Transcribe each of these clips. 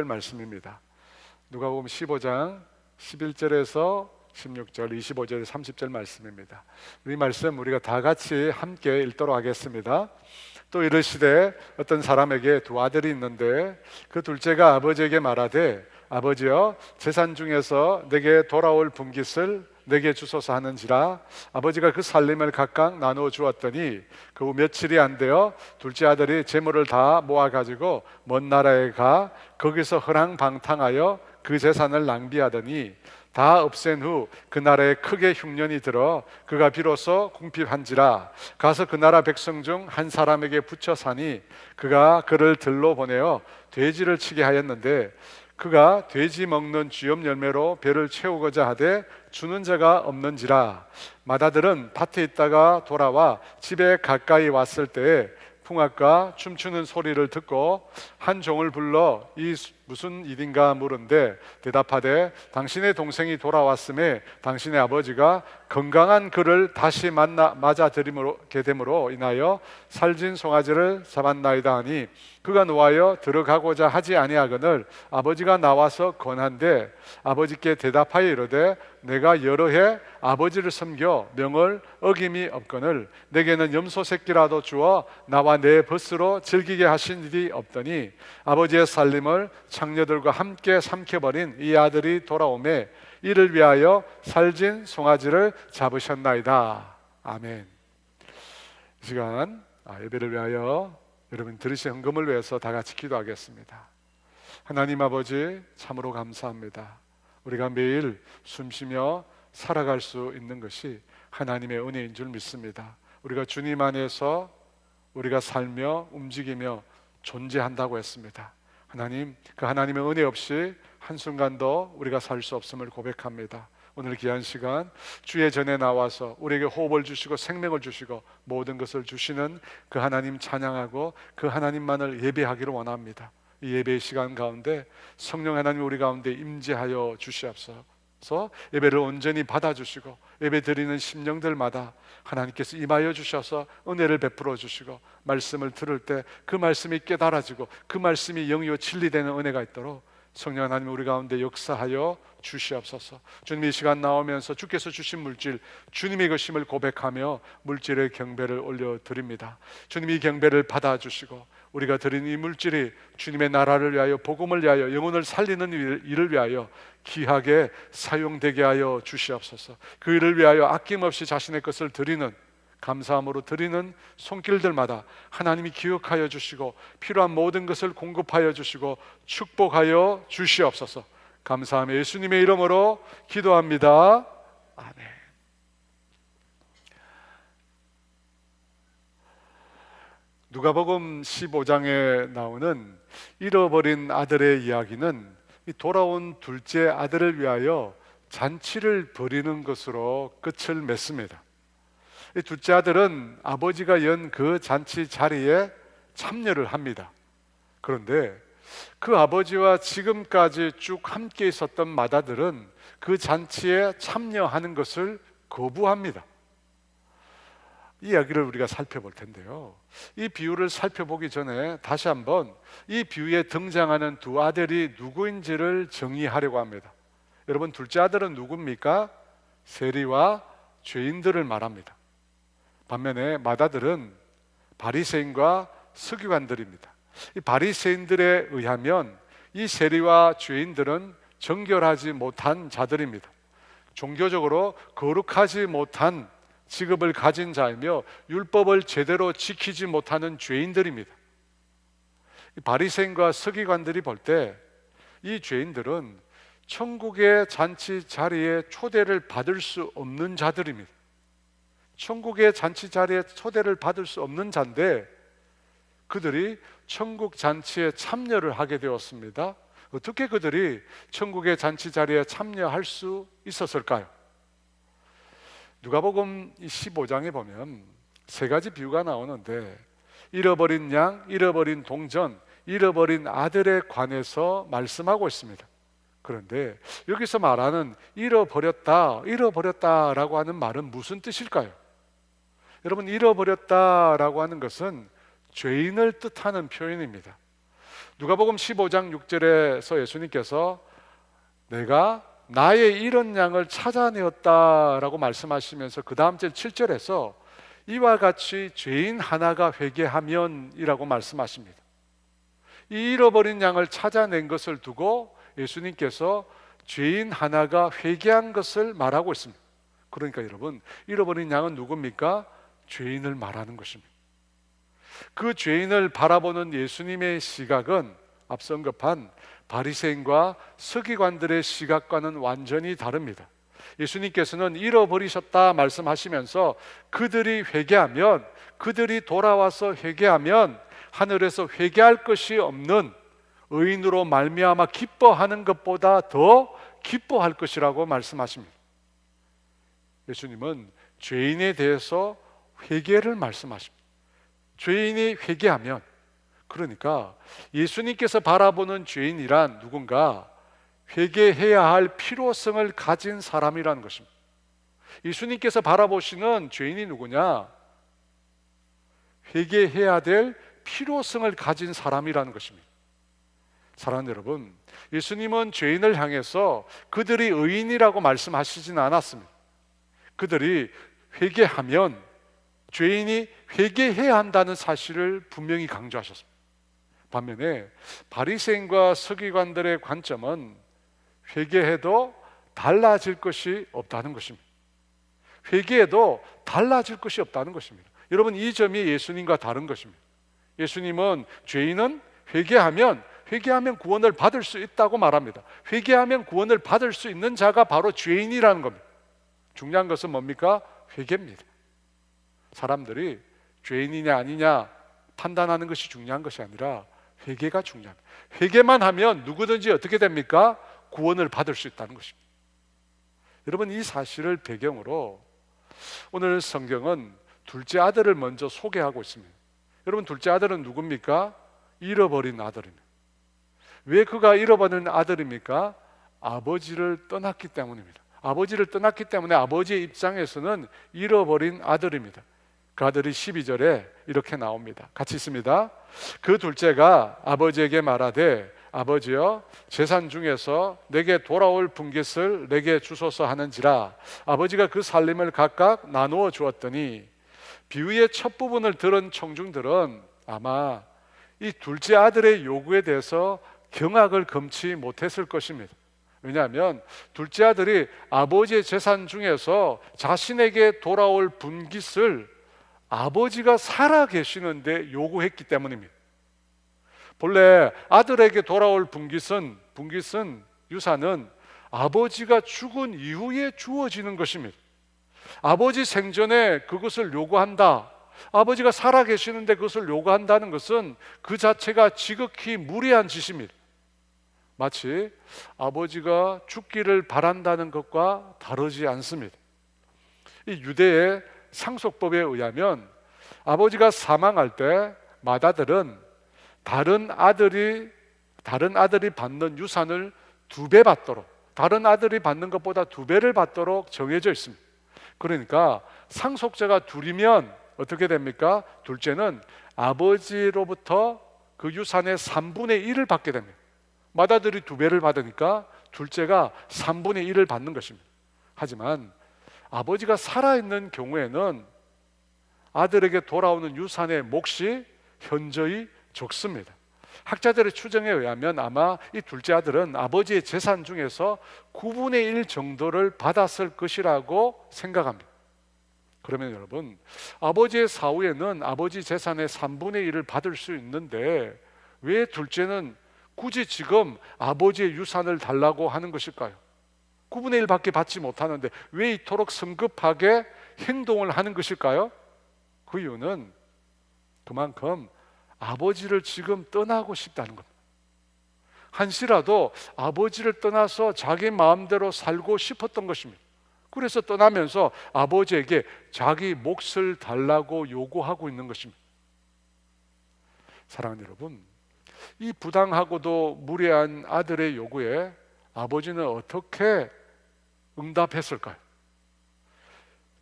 말씀입니다. 누가복음 15장 11절에서 16절, 25절, 30절 말씀입니다. 이 말씀 우리가 다 같이 함께 읽도록 하겠습니다. 또 이르시되 어떤 사람에게 두 아들이 있는데 그 둘째가 아버지에게 말하되 아버지여 재산 중에서 내게 돌아올 분깃을 내게 주소서 하는지라. 아버지가 그 살림을 각각 나누어 주었더니 그 후 며칠이 안 되어 둘째 아들이 재물을 다 모아 가지고 먼 나라에 가 거기서 허랑방탕하여 그 재산을 낭비하더니 다 없앤 후 그 나라에 크게 흉년이 들어 그가 비로소 궁핍한지라. 가서 그 나라 백성 중 한 사람에게 붙여 사니 그가 그를 들로 보내어 돼지를 치게 하였는데 그가 돼지 먹는 쥐염 열매로 배를 채우고자 하되 주는 자가 없는지라. 맏아들은 밭에 있다가 돌아와 집에 가까이 왔을 때에 풍악과 춤추는 소리를 듣고 한 종을 불러 이 무슨 일인가 물은데 대답하되 당신의 동생이 돌아왔음에 당신의 아버지가 건강한 그를 다시 맞아들이게 됨으로 인하여 살진 송아지를 잡았나이다 하니 그가 노하여 들어가고자 하지 아니하거늘 아버지가 나와서 권한대 아버지께 대답하여 이르되 내가 여러 해 아버지를 섬겨 명을 어김이 없거늘 내게는 염소 새끼라도 주어 나와 내 벗으로 즐기게 하신 일이 없더니 아버지의 살림을 창녀들과 함께 삼켜버린 이 아들이 돌아오매 이를 위하여 살진 송아지를 잡으셨나이다. 아멘. 이 시간 예배를 위하여 여러분 들으신 헌금을 위해서 다 같이 기도하겠습니다. 하나님 아버지 참으로 감사합니다. 우리가 매일 숨쉬며 살아갈 수 있는 것이 하나님의 은혜인 줄 믿습니다. 우리가 주님 안에서 우리가 살며 움직이며 존재한다고 했습니다. 하나님, 그 하나님의 은혜 없이 한순간도 우리가 살 수 없음을 고백합니다. 오늘 귀한 시간 주의 전에 나와서 우리에게 호흡을 주시고 생명을 주시고 모든 것을 주시는 그 하나님 찬양하고 그 하나님만을 예배하기를 원합니다. 이 예배의 시간 가운데 성령 하나님 우리 가운데 임재하여 주시옵소서. 예배를 온전히 받아주시고 예배 드리는 심령들마다 하나님께서 임하여 주셔서 은혜를 베풀어 주시고 말씀을 들을 때 그 말씀이 깨달아지고 그 말씀이 영이요 진리되는 은혜가 있도록 성령 하나님 우리 가운데 역사하여 주시옵소서. 주님 이 시간 나오면서 주께서 주신 물질 주님의 것임을 고백하며 물질의 경배를 올려드립니다. 주님 이 경배를 받아주시고 우리가 드린 이 물질이 주님의 나라를 위하여 복음을 위하여 영혼을 살리는 일을 위하여 귀하게 사용되게 하여 주시옵소서. 그 일을 위하여 아낌없이 자신의 것을 드리는 감사함으로 드리는 손길들마다 하나님이 기억하여 주시고 필요한 모든 것을 공급하여 주시고 축복하여 주시옵소서. 감사하며 예수님의 이름으로 기도합니다. 아멘. 누가복음 15장에 나오는 잃어버린 아들의 이야기는 이 돌아온 둘째 아들을 위하여 잔치를 벌이는 것으로 끝을 맺습니다. 이 둘째 아들은 아버지가 연 그 잔치 자리에 참여를 합니다. 그런데 그 아버지와 지금까지 쭉 함께 있었던 맏아들은 그 잔치에 참여하는 것을 거부합니다. 이 이야기를 우리가 살펴볼 텐데요, 이 비유를 살펴보기 전에 다시 한번 이 비유에 등장하는 두 아들이 누구인지를 정의하려고 합니다. 여러분, 둘째 아들은 누굽니까? 세리와 죄인들을 말합니다. 반면에 맏아들은 바리새인과 서기관들입니다. 이 바리새인들에 의하면 이 세리와 죄인들은 정결하지 못한 자들입니다. 종교적으로 거룩하지 못한 직업을 가진 자이며 율법을 제대로 지키지 못하는 죄인들입니다. 이 바리새인과 서기관들이 볼 때 이 죄인들은 천국의 잔치 자리에 초대를 받을 수 없는 자들입니다. 천국의 잔치 자리에 초대를 받을 수 없는 자인데 그들이 천국 잔치에 참여를 하게 되었습니다. 어떻게 그들이 천국의 잔치 자리에 참여할 수 있었을까요? 누가복음 15장에 보면 세 가지 비유가 나오는데 잃어버린 양, 잃어버린 동전, 잃어버린 아들에 관해서 말씀하고 있습니다. 그런데 여기서 말하는 잃어버렸다라고 하는 말은 무슨 뜻일까요? 여러분, 잃어버렸다라고 하는 것은 죄인을 뜻하는 표현입니다. 누가복음 15장 6절에서 예수님께서 내가 나의 잃은 양을 찾아내었다라고 말씀하시면서 그 다음 절 7절에서 이와 같이 죄인 하나가 회개하면이라고 말씀하십니다. 이 잃어버린 양을 찾아낸 것을 두고 예수님께서 죄인 하나가 회개한 것을 말하고 있습니다. 그러니까 여러분, 잃어버린 양은 누굽니까? 죄인을 말하는 것입니다. 그 죄인을 바라보는 예수님의 시각은 앞서 언급한 바리새인과 서기관들의 시각과는 완전히 다릅니다. 예수님께서는 잃어버리셨다 말씀하시면서 그들이 회개하면, 그들이 돌아와서 회개하면 하늘에서 회개할 것이 없는 의인으로 말미암아 기뻐하는 것보다 더 기뻐할 것이라고 말씀하십니다. 예수님은 죄인에 대해서 회개를 말씀하십니다. 죄인이 회개하면, 그러니까 예수님께서 바라보는 죄인이란 누군가 회개해야 할 필요성을 가진 사람이라는 것입니다. 예수님께서 바라보시는 죄인이 누구냐? 회개해야 될 필요성을 가진 사람이라는 것입니다. 사랑하는 여러분, 예수님은 죄인을 향해서 그들이 의인이라고 말씀하시진 않았습니다. 그들이 회개하면 죄인이 회개해야 한다는 사실을 분명히 강조하셨습니다. 반면에 바리새인과 서기관들의 관점은 회개해도 달라질 것이 없다는 것입니다. 회개해도 달라질 것이 없다는 것입니다. 여러분, 이 점이 예수님과 다른 것입니다. 예수님은 죄인은 회개하면 구원을 받을 수 있다고 말합니다. 회개하면 구원을 받을 수 있는 자가 바로 죄인이라는 겁니다. 중요한 것은 뭡니까? 회개입니다. 사람들이 죄인이냐 아니냐 판단하는 것이 중요한 것이 아니라 회개가 중요합니다. 회개만 하면 누구든지 어떻게 됩니까? 구원을 받을 수 있다는 것입니다. 여러분, 이 사실을 배경으로 오늘 성경은 둘째 아들을 먼저 소개하고 있습니다. 여러분, 둘째 아들은 누굽니까? 잃어버린 아들입니다. 왜 그가 잃어버린 아들입니까? 아버지를 떠났기 때문입니다. 아버지를 떠났기 때문에 아버지의 입장에서는 잃어버린 아들입니다. 그 아들이 12절에 이렇게 나옵니다. 같이 있습니다. 그 둘째가 아버지에게 말하되 아버지여, 재산 중에서 내게 돌아올 분깃을 내게 주소서 하는지라. 아버지가 그 살림을 각각 나누어 주었더니 비유의 첫 부분을 들은 청중들은 아마 이 둘째 아들의 요구에 대해서 경악을 금치 못했을 것입니다. 왜냐하면 둘째 아들이 아버지의 재산 중에서 자신에게 돌아올 분깃을 아버지가 살아 계시는데 요구했기 때문입니다. 본래 아들에게 돌아올 분깃은 유산은 아버지가 죽은 이후에 주어지는 것입니다. 아버지 생전에 그것을 요구한다, 아버지가 살아 계시는데 그것을 요구한다는 것은 그 자체가 지극히 무리한 짓입니다. 마치 아버지가 죽기를 바란다는 것과 다르지 않습니다. 이 유대의 상속법에 의하면 아버지가 사망할 때 맏아들은 다른 아들이 받는 유산을 2배 받도록, 다른 아들이 받는 것보다 2배를 받도록 정해져 있습니다. 그러니까 상속자가 둘이면 어떻게 됩니까? 둘째는 아버지로부터 그 유산의 3분의 1을 받게 됩니다. 맏아들이 2배를 받으니까 둘째가 3분의 1을 받는 것입니다. 하지만 아버지가 살아있는 경우에는 아들에게 돌아오는 유산의 몫이 현저히 적습니다. 학자들의 추정에 의하면 아마 이 둘째 아들은 아버지의 재산 중에서 9분의 1 정도를 받았을 것이라고 생각합니다. 그러면 여러분, 아버지의 사후에는 아버지 재산의 3분의 1을 받을 수 있는데 왜 둘째는 굳이 지금 아버지의 유산을 달라고 하는 것일까요? 9분의 1밖에 받지 못하는데 왜 이토록 성급하게 행동을 하는 것일까요? 그 이유는 그만큼 아버지를 지금 떠나고 싶다는 겁니다. 한시라도 아버지를 떠나서 자기 마음대로 살고 싶었던 것입니다. 그래서 떠나면서 아버지에게 자기 몫을 달라고 요구하고 있는 것입니다. 사랑하는 여러분, 이 부당하고도 무례한 아들의 요구에 아버지는 어떻게 응답했을까요?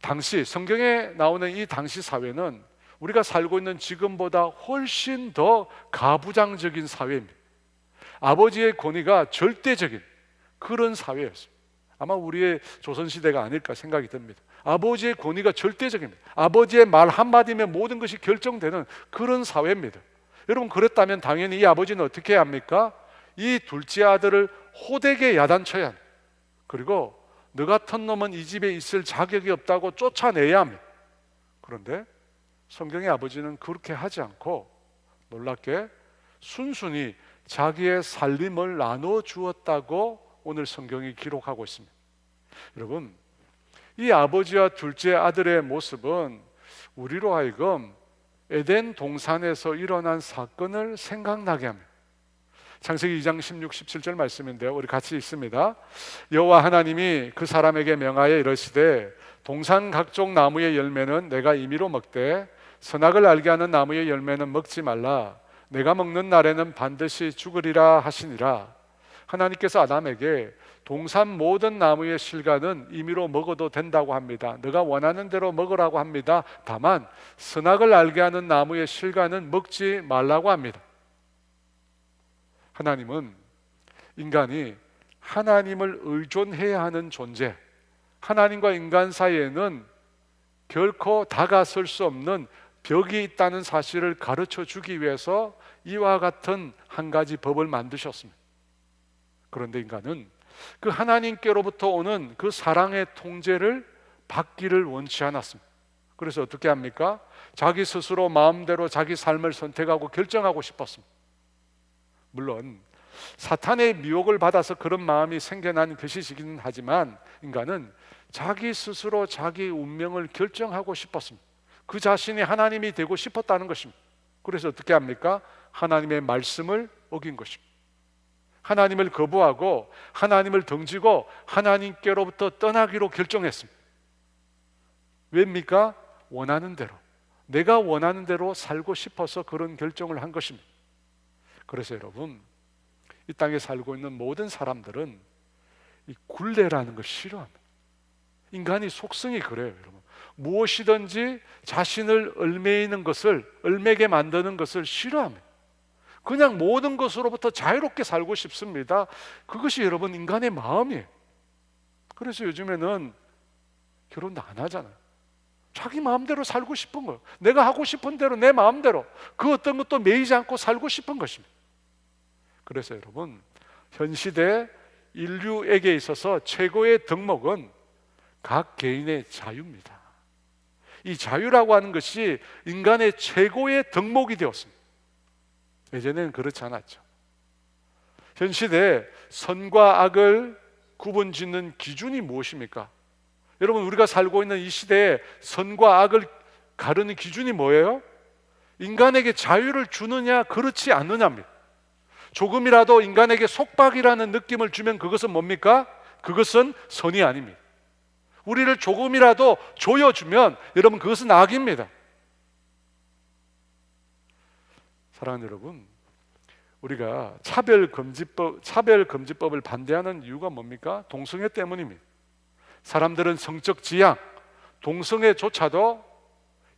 당시 성경에 나오는 이 당시 사회는 우리가 살고 있는 지금보다 훨씬 더 가부장적인 사회입니다. 아버지의 권위가 절대적인 그런 사회였습니다. 아마 우리의 조선시대가 아닐까 생각이 듭니다. 아버지의 권위가 절대적입니다. 아버지의 말 한마디면 모든 것이 결정되는 그런 사회입니다. 여러분, 그랬다면 당연히 이 아버지는 어떻게 해야 합니까? 이 둘째 아들을 호되게 야단쳐야 합니다. 그리고 너 같은 놈은 이 집에 있을 자격이 없다고 쫓아내야 합니다. 그런데 성경의 아버지는 그렇게 하지 않고 놀랍게 순순히 자기의 살림을 나눠 주었다고 오늘 성경이 기록하고 있습니다. 여러분, 이 아버지와 둘째 아들의 모습은 우리로 하여금 에덴 동산에서 일어난 사건을 생각나게 합니다. 창세기 2장 16, 17절 말씀인데요, 우리 같이 읽습니다. 여호와 하나님이 그 사람에게 명하여 이르시되 동산 각종 나무의 열매는 내가 임의로 먹되 선악을 알게 하는 나무의 열매는 먹지 말라. 내가 먹는 날에는 반드시 죽으리라 하시니라. 하나님께서 아담에게 동산 모든 나무의 실과는 임의로 먹어도 된다고 합니다. 네가 원하는 대로 먹으라고 합니다. 다만 선악을 알게 하는 나무의 실과는 먹지 말라고 합니다. 하나님은 인간이 하나님을 의존해야 하는 존재, 하나님과 인간 사이에는 결코 다가설 수 없는 벽이 있다는 사실을 가르쳐 주기 위해서 이와 같은 한 가지 법을 만드셨습니다. 그런데 인간은 그 하나님께로부터 오는 그 사랑의 통제를 받기를 원치 않았습니다. 그래서 어떻게 합니까? 자기 스스로 마음대로 자기 삶을 선택하고 결정하고 싶었습니다. 물론 사탄의 미혹을 받아서 그런 마음이 생겨난 것이긴 하지만 인간은 자기 스스로 자기 운명을 결정하고 싶었습니다. 그 자신이 하나님이 되고 싶었다는 것입니다. 그래서 어떻게 합니까? 하나님의 말씀을 어긴 것입니다. 하나님을 거부하고 하나님을 등지고 하나님께로부터 떠나기로 결정했습니다. 왜입니까? 원하는 대로, 내가 원하는 대로 살고 싶어서 그런 결정을 한 것입니다. 그래서 여러분, 이 땅에 살고 있는 모든 사람들은 이 굴레라는 걸 싫어합니다. 인간이 속성이 그래요, 여러분. 무엇이든지 자신을 얽매이는 것을, 얽매게 만드는 것을 싫어합니다. 그냥 모든 것으로부터 자유롭게 살고 싶습니다. 그것이 여러분 인간의 마음이에요. 그래서 요즘에는 결혼도 안 하잖아요. 자기 마음대로 살고 싶은 거예요. 내가 하고 싶은 대로 내 마음대로 그 어떤 것도 매이지 않고 살고 싶은 것입니다. 그래서 여러분, 현 시대 인류에게 있어서 최고의 덕목은 각 개인의 자유입니다. 이 자유라고 하는 것이 인간의 최고의 덕목이 되었습니다. 예전에는 그렇지 않았죠. 현 시대에 선과 악을 구분짓는 기준이 무엇입니까? 여러분, 우리가 살고 있는 이 시대에 선과 악을 가르는 기준이 뭐예요? 인간에게 자유를 주느냐 그렇지 않느냐입니다. 조금이라도 인간에게 속박이라는 느낌을 주면 그것은 뭡니까? 그것은 선이 아닙니다. 우리를 조금이라도 조여주면 여러분 그것은 악입니다. 사랑하는 여러분, 우리가 차별금지법을 반대하는 이유가 뭡니까? 동성애 때문입니다. 사람들은 성적 지향, 동성애조차도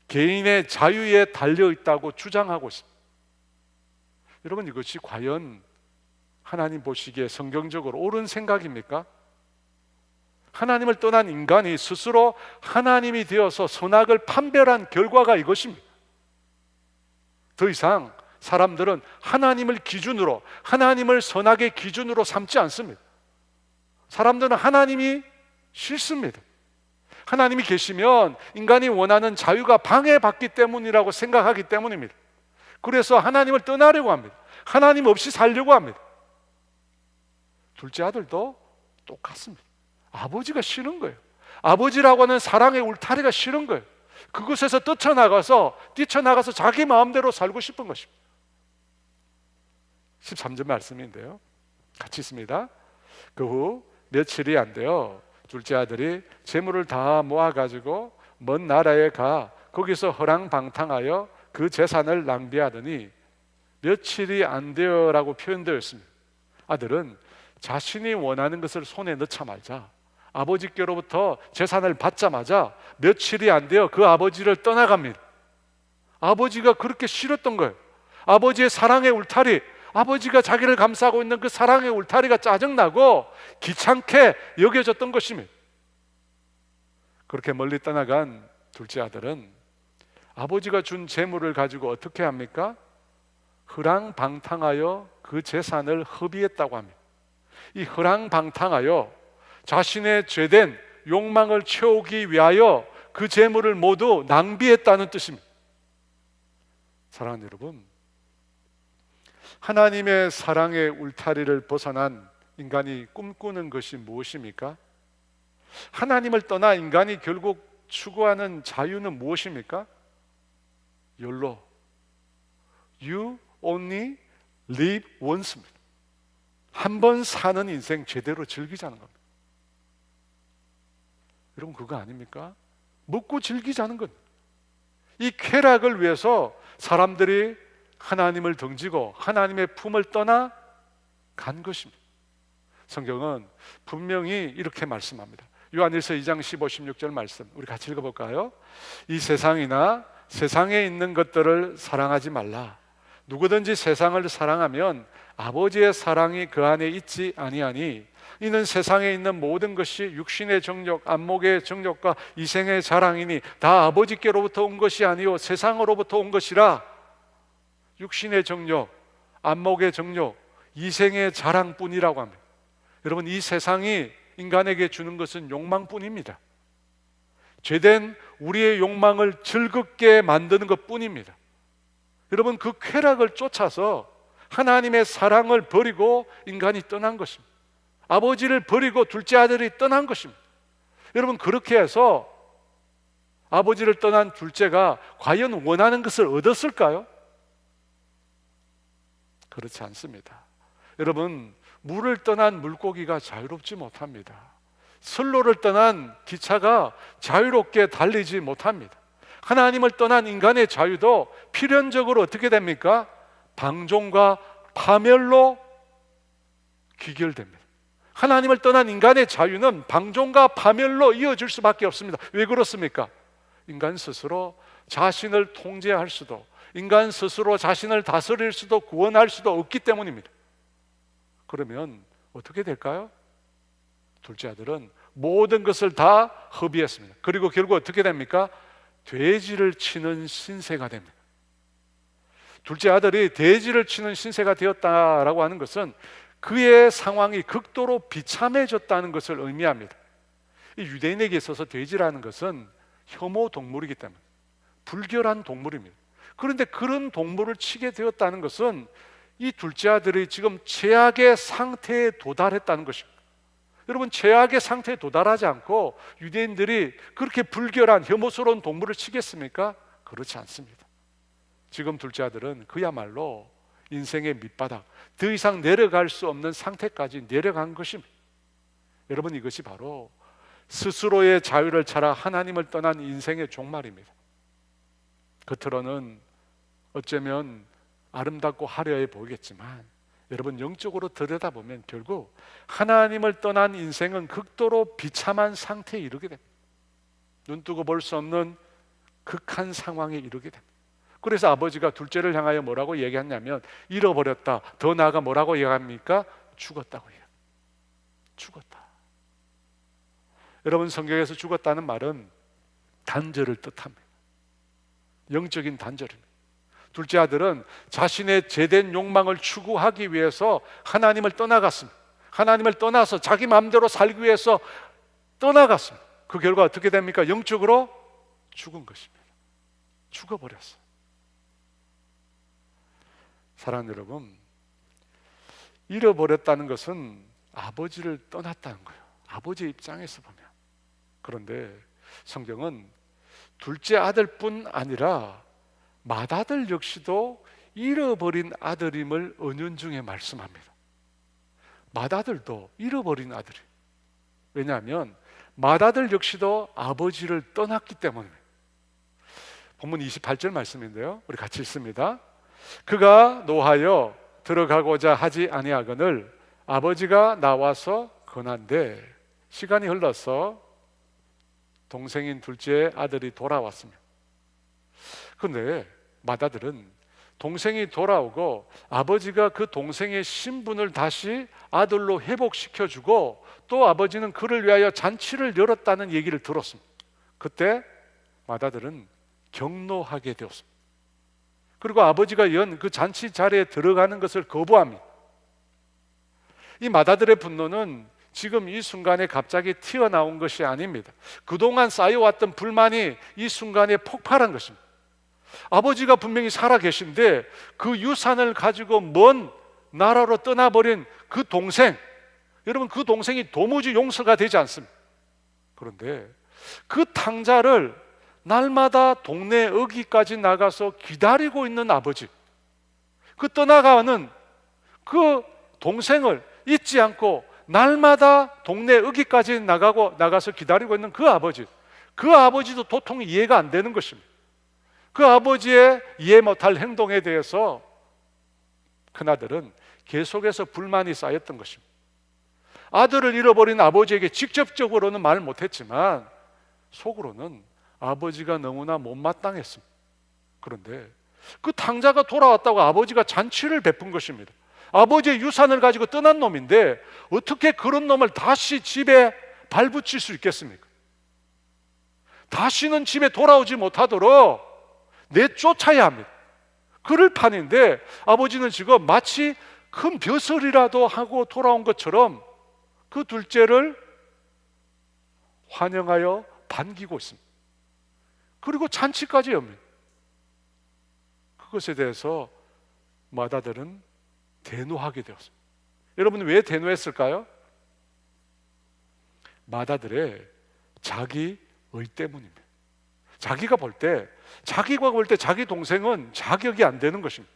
개인의 자유에 달려있다고 주장하고 있습니다. 여러분, 이것이 과연 하나님 보시기에 성경적으로 옳은 생각입니까? 하나님을 떠난 인간이 스스로 하나님이 되어서 선악을 판별한 결과가 이것입니다. 더 이상 사람들은 하나님을 기준으로, 하나님을 선악의 기준으로 삼지 않습니다. 사람들은 하나님이 싫습니다. 하나님이 계시면 인간이 원하는 자유가 방해받기 때문이라고 생각하기 때문입니다. 그래서 하나님을 떠나려고 합니다. 하나님 없이 살려고 합니다. 둘째 아들도 똑같습니다. 아버지가 싫은 거예요. 아버지라고 하는 사랑의 울타리가 싫은 거예요. 그곳에서 뛰쳐나가서 자기 마음대로 살고 싶은 것입니다. 13절 말씀인데요, 같이 있습니다. 그 후 며칠이 안 되어 둘째 아들이 재물을 다 모아가지고 먼 나라에 가 거기서 허랑방탕하여 그 재산을 낭비하더니 며칠이 안 되어라고 표현되어 있습니다. 아들은 자신이 원하는 것을 손에 넣자마자, 아버지께로부터 재산을 받자마자 며칠이 안 되어 그 아버지를 떠나갑니다. 아버지가 그렇게 싫었던 거예요. 아버지의 사랑의 울타리, 아버지가 자기를 감싸고 있는 그 사랑의 울타리가 짜증나고 귀찮게 여겨졌던 것입니다. 그렇게 멀리 떠나간 둘째 아들은 아버지가 준 재물을 가지고 어떻게 합니까? 허랑방탕하여 그 재산을 허비했다고 합니다. 이 허랑방탕하여 자신의 죄된 욕망을 채우기 위하여 그 재물을 모두 낭비했다는 뜻입니다. 사랑하는 여러분, 하나님의 사랑의 울타리를 벗어난 인간이 꿈꾸는 것이 무엇입니까? 하나님을 떠나 인간이 결국 추구하는 자유는 무엇입니까? YOLO, You only live once입니다. 한 번 사는 인생 제대로 즐기자는 겁니다. 여러분, 그거 아닙니까? 먹고 즐기자는 것. 이 쾌락을 위해서 사람들이 하나님을 등지고 하나님의 품을 떠나 간 것입니다. 성경은 분명히 이렇게 말씀합니다. 요한일서 2장 15, 16절 말씀 우리 같이 읽어볼까요? 이 세상이나 세상에 있는 것들을 사랑하지 말라. 누구든지 세상을 사랑하면 아버지의 사랑이 그 안에 있지 아니하니 이는 세상에 있는 모든 것이 육신의 정욕, 안목의 정욕과 이생의 자랑이니 다 아버지께로부터 온 것이 아니요 세상으로부터 온 것이라. 육신의 정욕, 안목의 정욕, 이생의 자랑뿐이라고 합니다. 여러분, 이 세상이 인간에게 주는 것은 욕망뿐입니다. 죄된 우리의 욕망을 즐겁게 만드는 것뿐입니다. 여러분, 그 쾌락을 쫓아서 하나님의 사랑을 버리고 인간이 떠난 것입니다. 아버지를 버리고 둘째 아들이 떠난 것입니다. 여러분, 그렇게 해서 아버지를 떠난 둘째가 과연 원하는 것을 얻었을까요? 그렇지 않습니다. 여러분, 물을 떠난 물고기가 자유롭지 못합니다. 선로를 떠난 기차가 자유롭게 달리지 못합니다. 하나님을 떠난 인간의 자유도 필연적으로 어떻게 됩니까? 방종과 파멸로 귀결됩니다. 하나님을 떠난 인간의 자유는 방종과 파멸로 이어질 수밖에 없습니다. 왜 그렇습니까? 인간 스스로 자신을 통제할 수도, 인간 스스로 자신을 다스릴 수도 구원할 수도 없기 때문입니다. 그러면 어떻게 될까요? 둘째 아들은 모든 것을 다 허비했습니다. 그리고 결국 어떻게 됩니까? 돼지를 치는 신세가 됩니다. 둘째 아들이 돼지를 치는 신세가 되었다라고 하는 것은 그의 상황이 극도로 비참해졌다는 것을 의미합니다. 이 유대인에게 있어서 돼지라는 것은 혐오 동물이기 때문에 불결한 동물입니다. 그런데 그런 동물을 치게 되었다는 것은 이 둘째 아들이 지금 최악의 상태에 도달했다는 것입니다. 여러분, 최악의 상태에 도달하지 않고 유대인들이 그렇게 불결한 혐오스러운 동물을 치겠습니까? 그렇지 않습니다. 지금 둘째 아들은 그야말로 인생의 밑바닥, 더 이상 내려갈 수 없는 상태까지 내려간 것입니다. 여러분, 이것이 바로 스스로의 자유를 찾아 하나님을 떠난 인생의 종말입니다. 겉으로는 어쩌면 아름답고 화려해 보이겠지만 여러분, 영적으로 들여다보면 결국 하나님을 떠난 인생은 극도로 비참한 상태에 이르게 됩니다. 눈뜨고 볼 수 없는 극한 상황에 이르게 됩니다. 그래서 아버지가 둘째를 향하여 뭐라고 얘기했냐면 잃어버렸다. 더 나아가 뭐라고 얘기합니까? 죽었다고 해요. 죽었다. 여러분, 성경에서 죽었다는 말은 단절을 뜻합니다. 영적인 단절입니다. 둘째 아들은 자신의 죄된 욕망을 추구하기 위해서 하나님을 떠나갔습니다. 하나님을 떠나서 자기 마음대로 살기 위해서 떠나갔습니다. 그 결과 어떻게 됩니까? 영적으로 죽은 것입니다. 죽어버렸어요. 사랑하는 여러분, 잃어버렸다는 것은 아버지를 떠났다는 거예요. 아버지 입장에서 보면. 그런데 성경은 둘째 아들뿐 아니라 맏아들 역시도 잃어버린 아들임을 은연중에 말씀합니다. 맏아들도 잃어버린 아들이. 왜냐하면 맏아들 역시도 아버지를 떠났기 때문입니다. 본문 28절 말씀인데요, 우리 같이 읽습니다. 그가 노하여 들어가고자 하지 아니하거늘 아버지가 나와서 권한대. 시간이 흘러서 동생인 둘째 아들이 돌아왔습니다. 그런데 맏아들은 동생이 돌아오고 아버지가 그 동생의 신분을 다시 아들로 회복시켜주고 또 아버지는 그를 위하여 잔치를 열었다는 얘기를 들었습니다. 그때 맏아들은 경노하게 되었습니다. 그리고 아버지가 연 그 잔치 자리에 들어가는 것을 거부합니다. 이 맏아들의 분노는 지금 이 순간에 갑자기 튀어나온 것이 아닙니다. 그동안 쌓여왔던 불만이 이 순간에 폭발한 것입니다. 아버지가 분명히 살아 계신데 그 유산을 가지고 먼 나라로 떠나버린 그 동생, 여러분 그 동생이 도무지 용서가 되지 않습니다. 그런데 그 탕자를 날마다 동네 어귀까지 나가서 기다리고 있는 아버지, 그 떠나가는 그 동생을 잊지 않고 날마다 동네 어귀까지 나가서 기다리고 있는 그 아버지도 도통이 이해가 안 되는 것입니다. 그 아버지의 이해 못할 행동에 대해서 큰아들은 계속해서 불만이 쌓였던 것입니다. 아들을 잃어버린 아버지에게 직접적으로는 말 못했지만 속으로는 아버지가 너무나 못마땅했습니다. 그런데 그 탕자가 돌아왔다고 아버지가 잔치를 베푼 것입니다. 아버지의 유산을 가지고 떠난 놈인데 어떻게 그런 놈을 다시 집에 발붙일 수 있겠습니까? 다시는 집에 돌아오지 못하도록 내쫓아야 합니다. 그럴 판인데 아버지는 지금 마치 큰 벼슬이라도 하고 돌아온 것처럼 그 둘째를 환영하여 반기고 있습니다. 그리고 잔치까지 엽니다. 그것에 대해서 맏아들은 대노하게 되었습니다. 여러분 왜 대노했을까요? 맏아들의 자기 의 때문입니다. 자기가 볼 때 자기 동생은 자격이 안 되는 것입니다.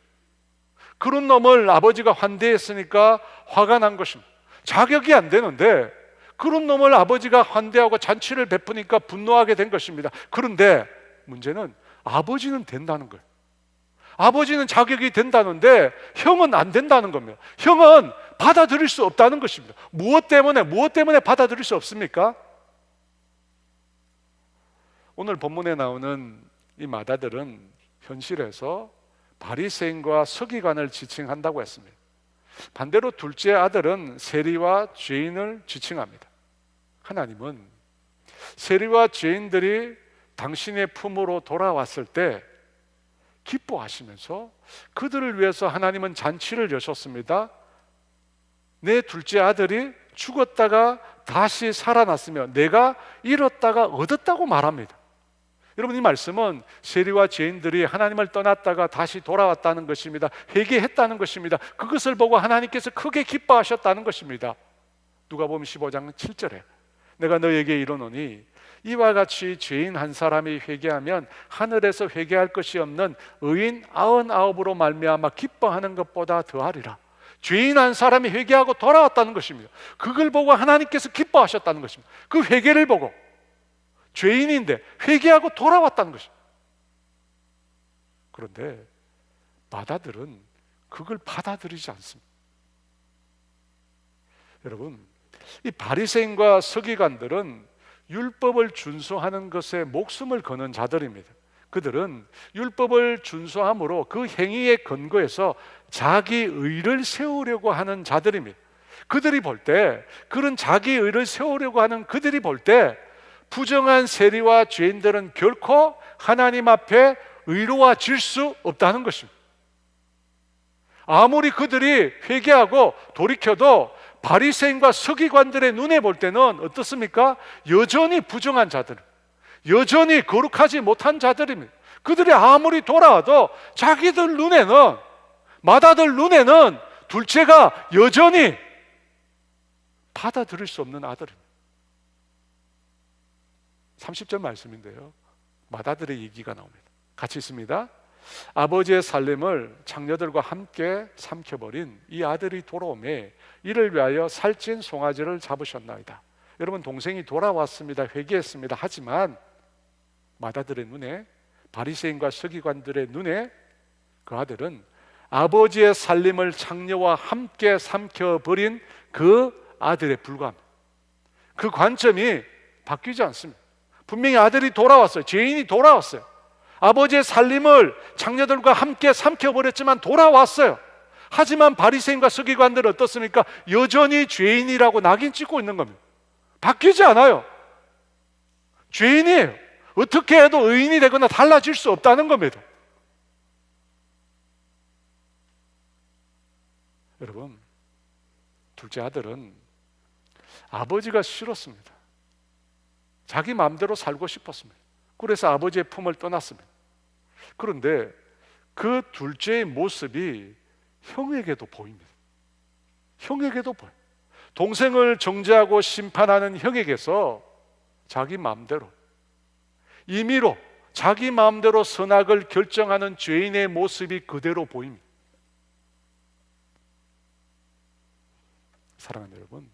그런 놈을 아버지가 환대했으니까 화가 난 것입니다. 자격이 안 되는데 그런 놈을 아버지가 환대하고 잔치를 베푸니까 분노하게 된 것입니다. 그런데 문제는 아버지는 된다는 거예요. 아버지는 자격이 된다는데 형은 안 된다는 겁니다. 형은 받아들일 수 없다는 것입니다. 무엇 때문에 받아들일 수 없습니까? 오늘 본문에 나오는 이 맏아들은 현실에서 바리새인과 서기관을 지칭한다고 했습니다. 반대로 둘째 아들은 세리와 죄인을 지칭합니다. 하나님은 세리와 죄인들이 당신의 품으로 돌아왔을 때 기뻐하시면서 그들을 위해서 하나님은 잔치를 여셨습니다. 내 둘째 아들이 죽었다가 다시 살아났으며 내가 잃었다가 얻었다고 말합니다. 여러분 이 말씀은 세리와 죄인들이 하나님을 떠났다가 다시 돌아왔다는 것입니다. 회개했다는 것입니다. 그것을 보고 하나님께서 크게 기뻐하셨다는 것입니다. 누가복음 15장 7절에 내가 너에게 이르노니 이와 같이 죄인 한 사람이 회개하면 하늘에서 회개할 것이 없는 의인 99으로 말미암아 기뻐하는 것보다 더하리라. 죄인 한 사람이 회개하고 돌아왔다는 것입니다. 그걸 보고 하나님께서 기뻐하셨다는 것입니다. 그 회개를 보고 죄인인데 회개하고 돌아왔다는 것입니다. 그런데 맏아들은 그걸 받아들이지 않습니다. 여러분, 이 바리새인과 서기관들은 율법을 준수하는 것에 목숨을 거는 자들입니다. 그들은 율법을 준수함으로 그 행위에 근거해서 자기 의를 세우려고 하는 자들입니다. 그들이 볼 때, 그런 자기 의를 세우려고 하는 그들이 볼 때 부정한 세리와 죄인들은 결코 하나님 앞에 의로워질 수 없다는 것입니다. 아무리 그들이 회개하고 돌이켜도 바리새인과 서기관들의 눈에 볼 때는 어떻습니까? 여전히 부정한 자들, 여전히 거룩하지 못한 자들입니다. 그들이 아무리 돌아와도 자기들 눈에는, 맏아들 눈에는 둘째가 여전히 받아들일 수 없는 아들입니다. 30절 말씀인데요, 맏아들의 얘기가 나옵니다. 같이 있습니다. 아버지의 살림을 장녀들과 함께 삼켜버린 이 아들이 돌아오매 이를 위하여 살찐 송아지를 잡으셨나이다. 여러분, 동생이 돌아왔습니다. 회개했습니다. 하지만 맏아들의 눈에, 바리새인과 서기관들의 눈에 그 아들은 아버지의 살림을 장녀와 함께 삼켜버린 그 아들에 불과합니다. 그 관점이 바뀌지 않습니다. 분명히 아들이 돌아왔어요. 죄인이 돌아왔어요. 아버지의 살림을 장녀들과 함께 삼켜버렸지만 돌아왔어요. 하지만 바리새인과 서기관들은 어떻습니까? 여전히 죄인이라고 낙인 찍고 있는 겁니다. 바뀌지 않아요. 죄인이에요. 어떻게 해도 의인이 되거나 달라질 수 없다는 겁니다. 여러분, 둘째 아들은 아버지가 싫었습니다. 자기 마음대로 살고 싶었습니다. 그래서 아버지의 품을 떠났습니다. 그런데 그 둘째의 모습이 형에게도 보입니다. 형에게도 보여요. 동생을 정죄하고 심판하는 형에게서 자기 마음대로, 임의로 자기 마음대로 선악을 결정하는 죄인의 모습이 그대로 보입니다. 사랑하는 여러분,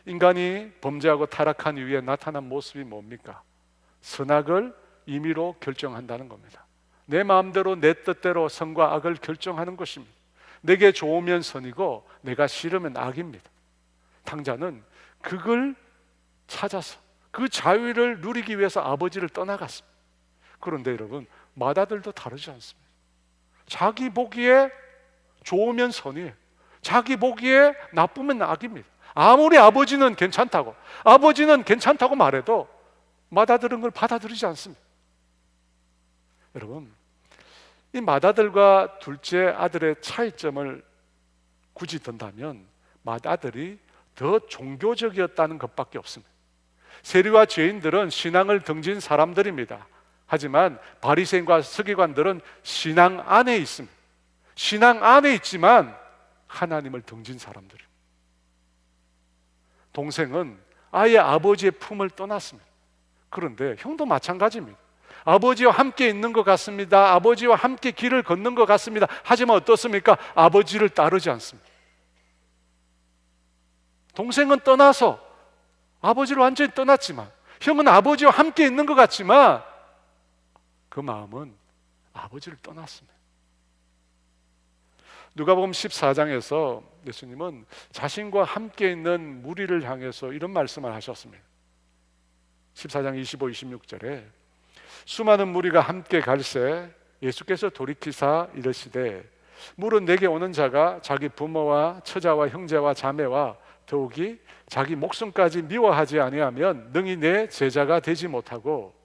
인간이 범죄하고 타락한 이후에 나타난 모습이 뭡니까? 선악을 임의로 결정한다는 겁니다. 내 마음대로 내 뜻대로 선과 악을 결정하는 것입니다. 내게 좋으면 선이고 내가 싫으면 악입니다. 탕자는 그걸 찾아서 그 자유를 누리기 위해서 아버지를 떠나갔습니다. 그런데 여러분, 맏아들도 다르지 않습니다. 자기 보기에 좋으면 선이에요. 자기 보기에 나쁘면 악입니다. 아무리 아버지는 괜찮다고 말해도 맏아들은 그걸 받아들이지 않습니다. 여러분, 이 맏아들과 둘째 아들의 차이점을 굳이 든다면 맏아들이 더 종교적이었다는 것밖에 없습니다. 세리와 죄인들은 신앙을 등진 사람들입니다. 하지만 바리새인과 서기관들은 신앙 안에 있습니다. 신앙 안에 있지만 하나님을 등진 사람들입니다. 동생은 아예 아버지의 품을 떠났습니다. 그런데 형도 마찬가지입니다. 아버지와 함께 있는 것 같습니다. 아버지와 함께 길을 걷는 것 같습니다. 하지만 어떻습니까? 아버지를 따르지 않습니다. 동생은 떠나서 아버지를 완전히 떠났지만, 형은 아버지와 함께 있는 것 같지만 그 마음은 아버지를 떠났습니다. 누가복음 14장에서 예수님은 자신과 함께 있는 무리를 향해서 이런 말씀을 하셨습니다. 14장 25, 26절에 수많은 무리가 함께 갈새 예수께서 돌이키사 이르시되 물은 내게 오는 자가 자기 부모와 처자와 형제와 자매와 더욱이 자기 목숨까지 미워하지 아니하면 능히 내 제자가 되지 못하고,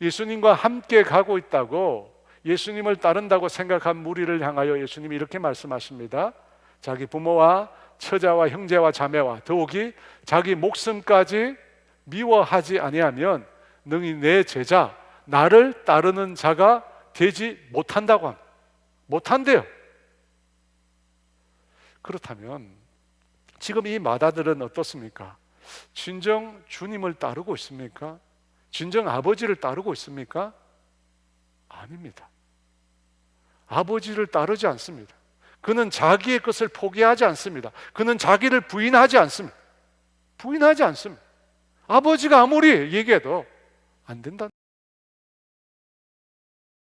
예수님과 함께 가고 있다고 예수님을 따른다고 생각한 무리를 향하여 예수님이 이렇게 말씀하십니다. 자기 부모와 처자와 형제와 자매와 더욱이 자기 목숨까지 미워하지 아니하면 능히 내 제자, 나를 따르는 자가 되지 못한다고 합니다. 못한대요. 그렇다면 지금 이 맏아들은 어떻습니까? 진정 주님을 따르고 있습니까? 진정 아버지를 따르고 있습니까? 아닙니다. 아버지를 따르지 않습니다. 그는 자기의 것을 포기하지 않습니다. 그는 자기를 부인하지 않습니다. 부인하지 않습니다. 아버지가 아무리 얘기해도 안 된다.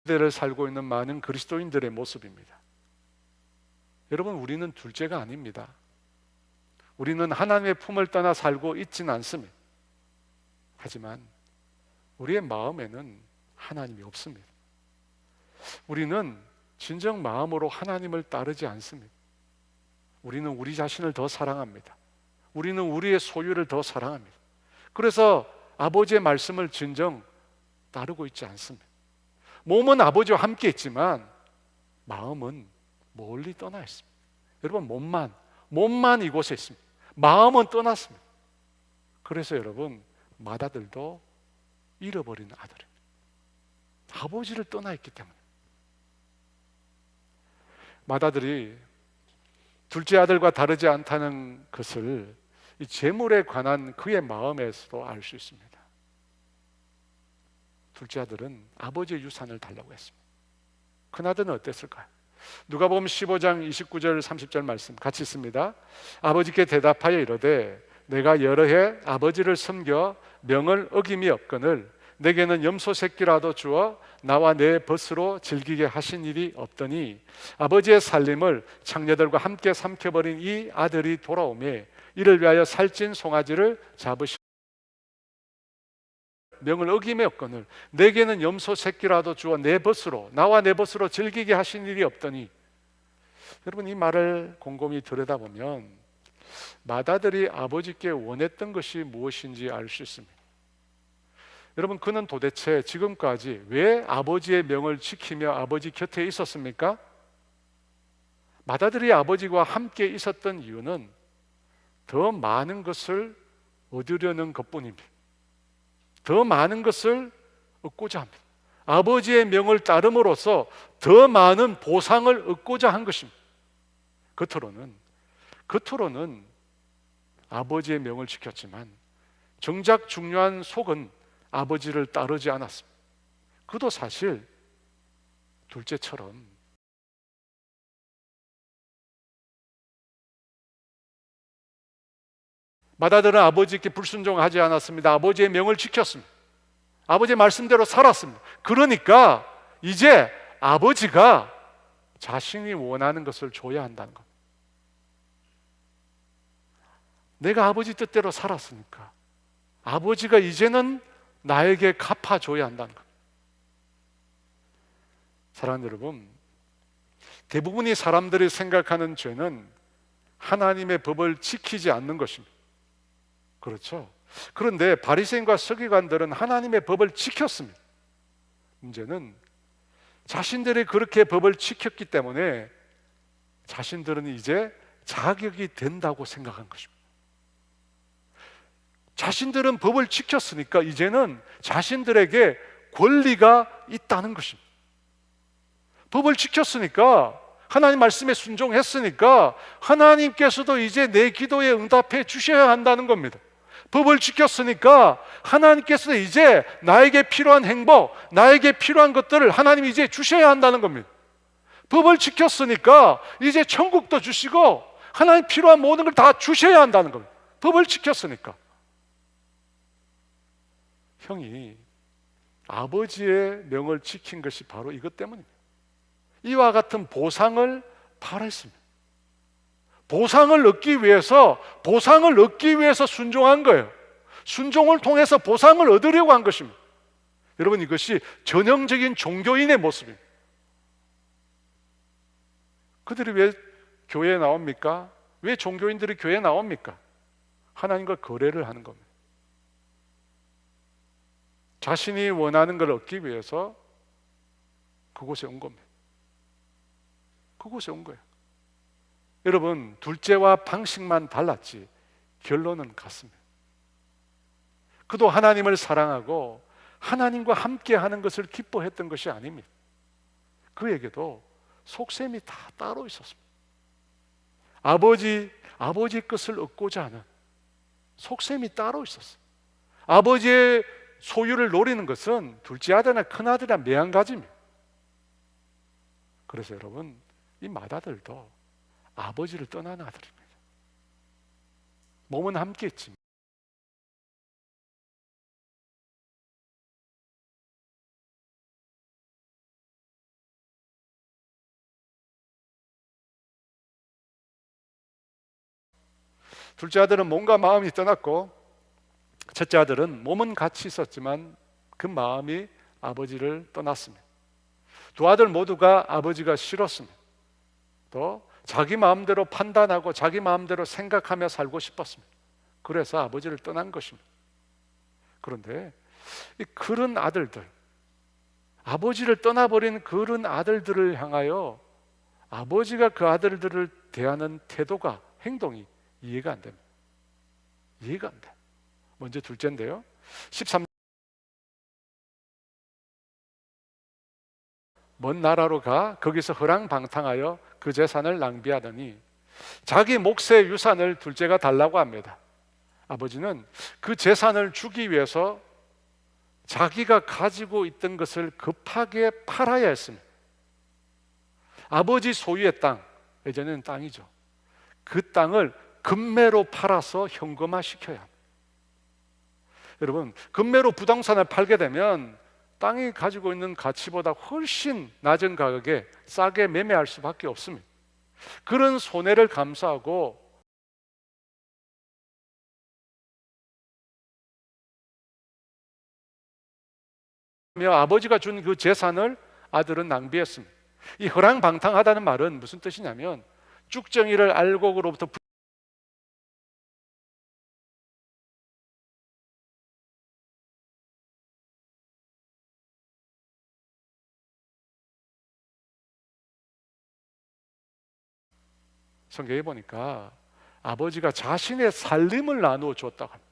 시대를 살고 있는 많은 그리스도인들의 모습입니다. 여러분, 우리는 둘째가 아닙니다. 우리는 하나님의 품을 떠나 살고 있지는 않습니다. 하지만 우리의 마음에는 하나님이 없습니다. 우리는 진정 마음으로 하나님을 따르지 않습니다. 우리는 우리 자신을 더 사랑합니다. 우리는 우리의 소유를 더 사랑합니다. 그래서 아버지의 말씀을 진정 따르고 있지 않습니다. 몸은 아버지와 함께 있지만 마음은 멀리 떠나 있습니다. 여러분, 몸만 이곳에 있습니다. 마음은 떠났습니다. 그래서 여러분, 맏아들도 잃어버린 아들입니다. 아버지를 떠나 있기 때문에. 맏아들이 둘째 아들과 다르지 않다는 것을 이 재물에 관한 그의 마음에서도 알 수 있습니다. 둘째 아들은 아버지의 유산을 달라고 했습니다. 큰아들은 어땠을까요? 누가복음 15장 29절 30절 말씀 같이 있습니다. 아버지께 대답하여 이르되 내가 여러 해 아버지를 섬겨 명을 어김이 없거늘 내게는 염소 새끼라도 주어 나와 내 벗으로 즐기게 하신 일이 없더니 아버지의 살림을 창녀들과 함께 삼켜버린 이 아들이 돌아오매 이를 위하여 살찐 송아지를 잡으시고 명을 어기매었거늘 내게는 염소 새끼라도 주어 내 벗으로 나와 내 벗으로 즐기게 하신 일이 없더니. 여러분, 이 말을 곰곰이 들여다보면 맏아들이 아버지께 원했던 것이 무엇인지 알 수 있습니다. 여러분, 그는 도대체 지금까지 왜 아버지의 명을 지키며 아버지 곁에 있었습니까? 맏아들이 아버지와 함께 있었던 이유는 더 많은 것을 얻으려는 것뿐입니다. 더 많은 것을 얻고자 합니다. 아버지의 명을 따름으로써 더 많은 보상을 얻고자 한 것입니다. 겉으로는 아버지의 명을 지켰지만 정작 중요한 속은 아버지를 따르지 않았습니다. 그도 사실 둘째처럼 맏아들은 아버지께 불순종하지 않았습니다. 아버지의 명을 지켰습니다. 아버지의 말씀대로 살았습니다. 그러니까 이제 아버지가 자신이 원하는 것을 줘야 한다는 겁니다. 내가 아버지 뜻대로 살았으니까 아버지가 이제는 나에게 갚아줘야 한다는 겁니다. 사랑하는 여러분, 대부분의 사람들이 생각하는 죄는 하나님의 법을 지키지 않는 것입니다. 그렇죠? 그런데 바리새인과 서기관들은 하나님의 법을 지켰습니다. 문제는 자신들이 그렇게 법을 지켰기 때문에 자신들은 이제 자격이 된다고 생각한 것입니다. 자신들은 법을 지켰으니까 이제는 자신들에게 권리가 있다는 것입니다. 법을 지켰으니까, 하나님 말씀에 순종했으니까 하나님께서도 이제 내 기도에 응답해 주셔야 한다는 겁니다. 법을 지켰으니까 하나님께서 이제 나에게 필요한 행복, 나에게 필요한 것들을 하나님이 이제 주셔야 한다는 겁니다. 법을 지켰으니까 이제 천국도 주시고 하나님 필요한 모든 걸 다 주셔야 한다는 겁니다. 법을 지켰으니까. 형이 아버지의 명을 지킨 것이 바로 이것 때문입니다. 이와 같은 보상을 바랬습니다. 보상을 얻기 위해서 순종한 거예요. 순종을 통해서 보상을 얻으려고 한 것입니다. 여러분, 이것이 전형적인 종교인의 모습입니다. 그들이 왜 교회에 나옵니까? 왜 종교인들이 교회에 나옵니까? 하나님과 거래를 하는 겁니다. 자신이 원하는 걸 얻기 위해서 그곳에 온 겁니다. 그곳에 온 거예요. 여러분, 둘째와 방식만 달랐지 결론은 같습니다. 그도 하나님을 사랑하고 하나님과 함께 하는 것을 기뻐했던 것이 아닙니다. 그에게도 속셈이 다 따로 있었습니다. 아버지 것을 얻고자 하는 속셈이 따로 있었어요. 아버지의 소유를 노리는 것은 둘째 아들이나 큰 아들이나 매한가지입니다. 그래서 여러분, 이 맏아들도 아버지를 떠난 아들입니다. 몸은 함께 있지만 둘째 아들은 몸과 마음이 떠났고 첫째 아들은 몸은 같이 있었지만 그 마음이 아버지를 떠났습니다. 두 아들 모두가 아버지가 싫었습니다. 또 자기 마음대로 판단하고 자기 마음대로 생각하며 살고 싶었습니다. 그래서 아버지를 떠난 것입니다. 그런데 이 그런 아들들, 아버지를 떠나버린 그런 아들들을 향하여 아버지가 그 아들들을 대하는 태도가, 행동이 이해가 안 됩니다. 이해가 안 돼. 먼저 둘째인데요, 13절 먼 나라로 가 거기서 허랑방탕하여 그 재산을 낭비하더니 자기 몫의 유산을 둘째가 달라고 합니다. 아버지는 그 재산을 주기 위해서 자기가 가지고 있던 것을 급하게 팔아야 했습니다. 아버지 소유의 땅, 예전에는 땅이죠. 그 땅을 금매로 팔아서 현금화 시켜야 합니다. 여러분, 금매로 부동산을 팔게 되면 땅이 가지고 있는 가치보다 훨씬 낮은 가격에 싸게 매매할 수밖에 없습니다. 그런 손해를 감수하고 아버지가 준 그 재산을 아들은 낭비했습니다. 이 허랑방탕하다는 말은 무슨 뜻이냐면 쭉정이를 알곡으로부터 성경에 보니까 아버지가 자신의 살림을 나누어 줬다고 합니다.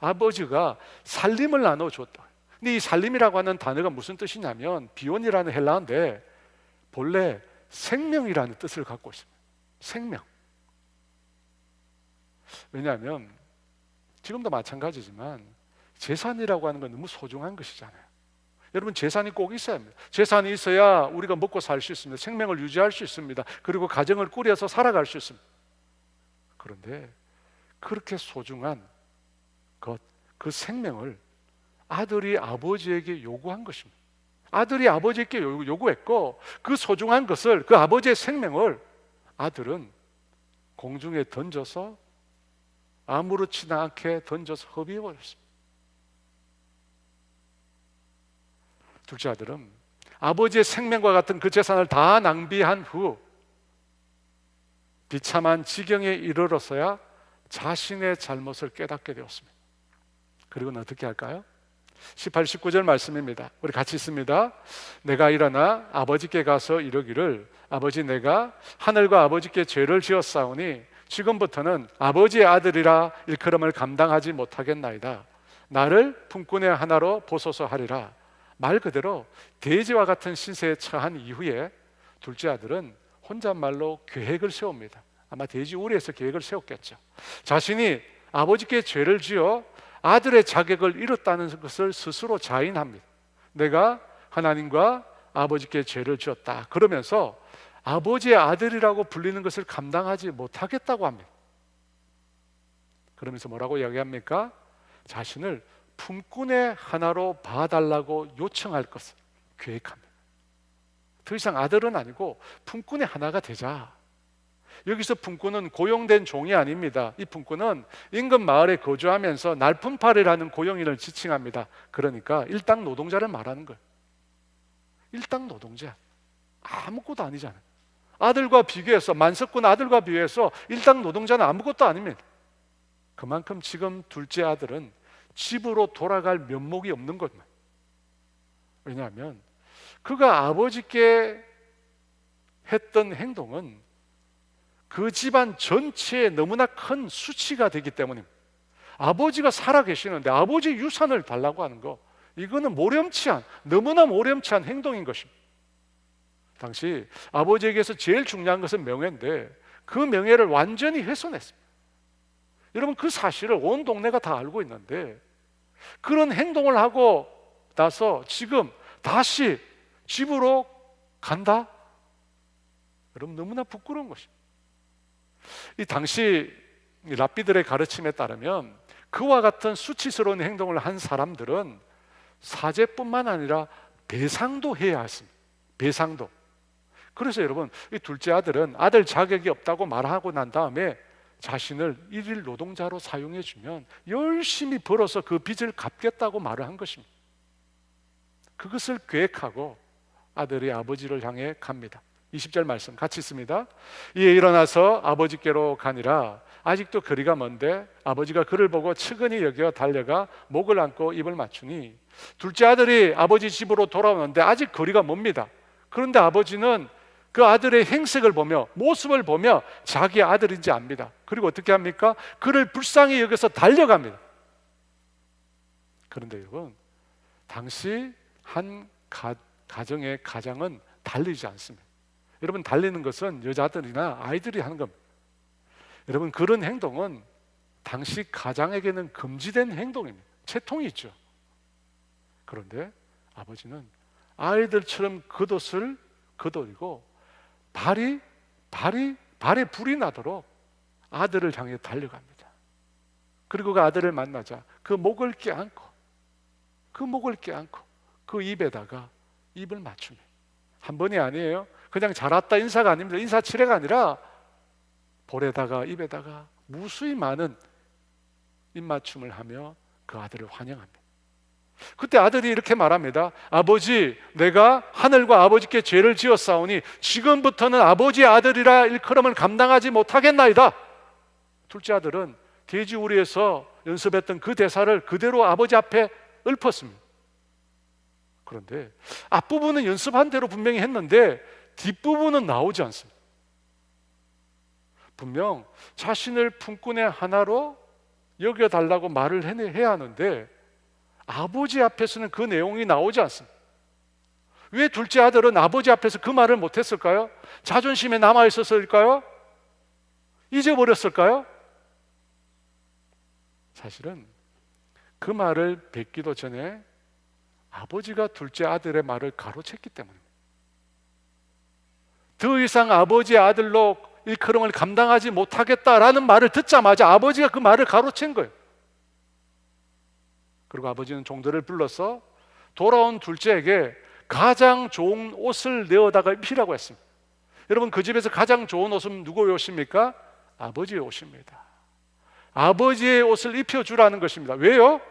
아버지가 살림을 나누어 줬다. 근데 이 살림이라고 하는 단어가 무슨 뜻이냐면 비온이라는 헬라어인데 본래 생명이라는 뜻을 갖고 있습니다. 생명. 왜냐하면 지금도 마찬가지지만 재산이라고 하는 건 너무 소중한 것이잖아요. 여러분, 재산이 꼭 있어야 합니다. 재산이 있어야 우리가 먹고 살 수 있습니다. 생명을 유지할 수 있습니다. 그리고 가정을 꾸려서 살아갈 수 있습니다. 그런데 그렇게 소중한 것, 그 생명을 아들이 아버지에게 요구한 것입니다. 아들이 아버지에게 요구했고 그 소중한 것을, 그 아버지의 생명을 아들은 공중에 던져서 아무렇지도 않게 던져서 허비해버렸습니다. 둘째 아들은 아버지의 생명과 같은 그 재산을 다 낭비한 후 비참한 지경에 이르러서야 자신의 잘못을 깨닫게 되었습니다. 그리고는 어떻게 할까요? 18, 19절 말씀입니다. 우리 같이 있습니다. 내가 일어나 아버지께 가서 이르기를 아버지, 내가 하늘과 아버지께 죄를 지었사오니 지금부터는 아버지의 아들이라 일컬음을 감당하지 못하겠나이다. 나를 품꾼의 하나로 보소서 하리라. 말 그대로 돼지와 같은 신세에 처한 이후에 둘째 아들은 혼잣말로 계획을 세웁니다. 아마 돼지 우리에서 계획을 세웠겠죠. 자신이 아버지께 죄를 지어 아들의 자격을 잃었다는 것을 스스로 자인합니다. 내가 하나님과 아버지께 죄를 지었다. 그러면서 아버지의 아들이라고 불리는 것을 감당하지 못하겠다고 합니다. 그러면서 뭐라고 이야기합니까? 자신을 품꾼의 하나로 봐달라고 요청할 것을 계획합니다. 더 이상 아들은 아니고 품꾼의 하나가 되자. 여기서 품꾼은 고용된 종이 아닙니다. 이 품꾼은 인근 마을에 거주하면서 날품팔이라는 고용인을 지칭합니다. 그러니까 일당 노동자를 말하는 거예요. 일당 노동자. 아무것도 아니잖아요. 아들과 비교해서, 만석군 아들과 비교해서 일당 노동자는 아무것도 아닙니다. 그만큼 지금 둘째 아들은 집으로 돌아갈 면목이 없는 것만. 왜냐하면 그가 아버지께 했던 행동은 그 집안 전체에 너무나 큰 수치가 되기 때문입니다. 아버지가 살아계시는데 아버지 유산을 달라고 하는 거, 이거는 너무나 모렴치한 행동인 것입니다. 당시 아버지에게서 제일 중요한 것은 명예인데 그 명예를 완전히 훼손했습니다. 여러분, 그 사실을 온 동네가 다 알고 있는데 그런 행동을 하고 나서 지금 다시 집으로 간다? 여러분, 너무나 부끄러운 것입니다. 이 당시 랍비들의 가르침에 따르면 그와 같은 수치스러운 행동을 한 사람들은 사죄뿐만 아니라 배상도 해야 했습니다. 배상도. 그래서 여러분, 이 둘째 아들은 아들 자격이 없다고 말하고 난 다음에 자신을 일일 노동자로 사용해 주면 열심히 벌어서 그 빚을 갚겠다고 말을 한 것입니다. 그것을 계획하고 아들이 아버지를 향해 갑니다. 20절 말씀 같이 있습니다. 이에 일어나서 아버지께로 가니라. 아직도 거리가 먼데 아버지가 그를 보고 측은히 여겨 달려가 목을 안고 입을 맞추니 둘째 아들이 아버지 집으로 돌아오는데 아직 거리가 멉니다. 그런데 아버지는 그 아들의 행색을 보며, 모습을 보며 자기 아들인지 압니다. 그리고 어떻게 합니까? 그를 불쌍히 여겨서 달려갑니다. 그런데 여러분, 당시 한 가정의 가장은 달리지 않습니다. 여러분, 달리는 것은 여자들이나 아이들이 하는 겁니다. 여러분, 그런 행동은 당시 가장에게는 금지된 행동입니다. 채통이 있죠. 그런데 아버지는 아이들처럼 겉옷을 걷어리고 발에 불이 나도록 아들을 향해 달려갑니다. 그리고 그 아들을 만나자 그 목을 껴안고 그 입에다가 입을 맞춥니다. 한 번이 아니에요. 그냥 잘 왔다 인사가 아닙니다. 인사치레가 아니라 볼에다가 입에다가 무수히 많은 입맞춤을 하며 그 아들을 환영합니다. 그때 아들이 이렇게 말합니다. 아버지, 내가 하늘과 아버지께 죄를 지었사오니 지금부터는 아버지의 아들이라 일컬음을 감당하지 못하겠나이다. 둘째 아들은 돼지우리에서 연습했던 그 대사를 그대로 아버지 앞에 읊었습니다. 그런데 앞부분은 연습한 대로 분명히 했는데 뒷부분은 나오지 않습니다. 분명 자신을 품꾼의 하나로 여겨달라고 말을 해야 하는데 아버지 앞에서는 그 내용이 나오지 않습니다. 왜 둘째 아들은 아버지 앞에서 그 말을 못했을까요? 자존심에 남아있었을까요? 잊어버렸을까요? 사실은 그 말을 뱉기도 전에 아버지가 둘째 아들의 말을 가로챘기 때문입니다. 더 이상 아버지의 아들로 일컬음을 감당하지 못하겠다라는 말을 듣자마자 아버지가 그 말을 가로챈 거예요. 그리고 아버지는 종들을 불러서 돌아온 둘째에게 가장 좋은 옷을 내어다가 입히라고 했습니다. 여러분, 그 집에서 가장 좋은 옷은 누구의 옷입니까? 아버지의 옷입니다. 아버지의 옷을 입혀주라는 것입니다. 왜요?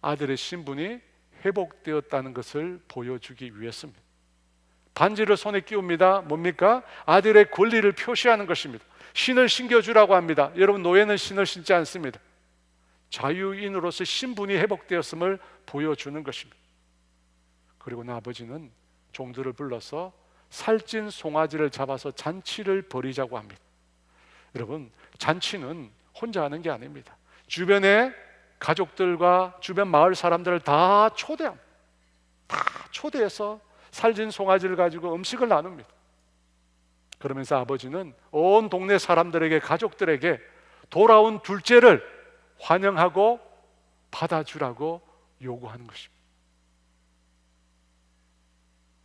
아들의 신분이 회복되었다는 것을 보여주기 위해서입니다. 반지를 손에 끼웁니다. 뭡니까? 아들의 권리를 표시하는 것입니다. 신을 신겨주라고 합니다. 여러분, 노예는 신을 신지 않습니다. 자유인으로서 신분이 회복되었음을 보여주는 것입니다. 그리고 아버지는 종들을 불러서 살찐 송아지를 잡아서 잔치를 벌이자고 합니다. 여러분, 잔치는 혼자 하는 게 아닙니다. 주변의 가족들과 주변 마을 사람들을 다 초대합니다. 다 초대해서 살찐 송아지를 가지고 음식을 나눕니다. 그러면서 아버지는 온 동네 사람들에게, 가족들에게 돌아온 둘째를 환영하고 받아주라고 요구하는 것입니다.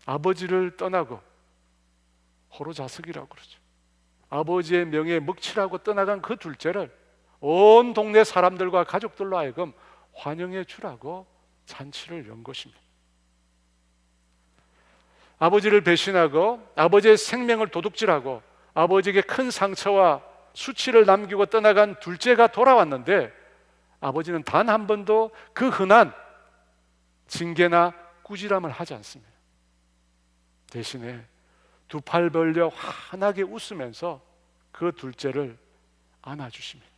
아버지를 떠나고 호로자석이라고 그러죠. 아버지의 명예에 먹칠하고 떠나간 그 둘째를 온 동네 사람들과 가족들로 하여금 환영해 주라고 잔치를 연 것입니다. 아버지를 배신하고 아버지의 생명을 도둑질하고 아버지에게 큰 상처와 수치를 남기고 떠나간 둘째가 돌아왔는데 아버지는 단 한 번도 그 흔한 징계나 꾸지람을 하지 않습니다. 대신에 두 팔 벌려 환하게 웃으면서 그 둘째를 안아주십니다.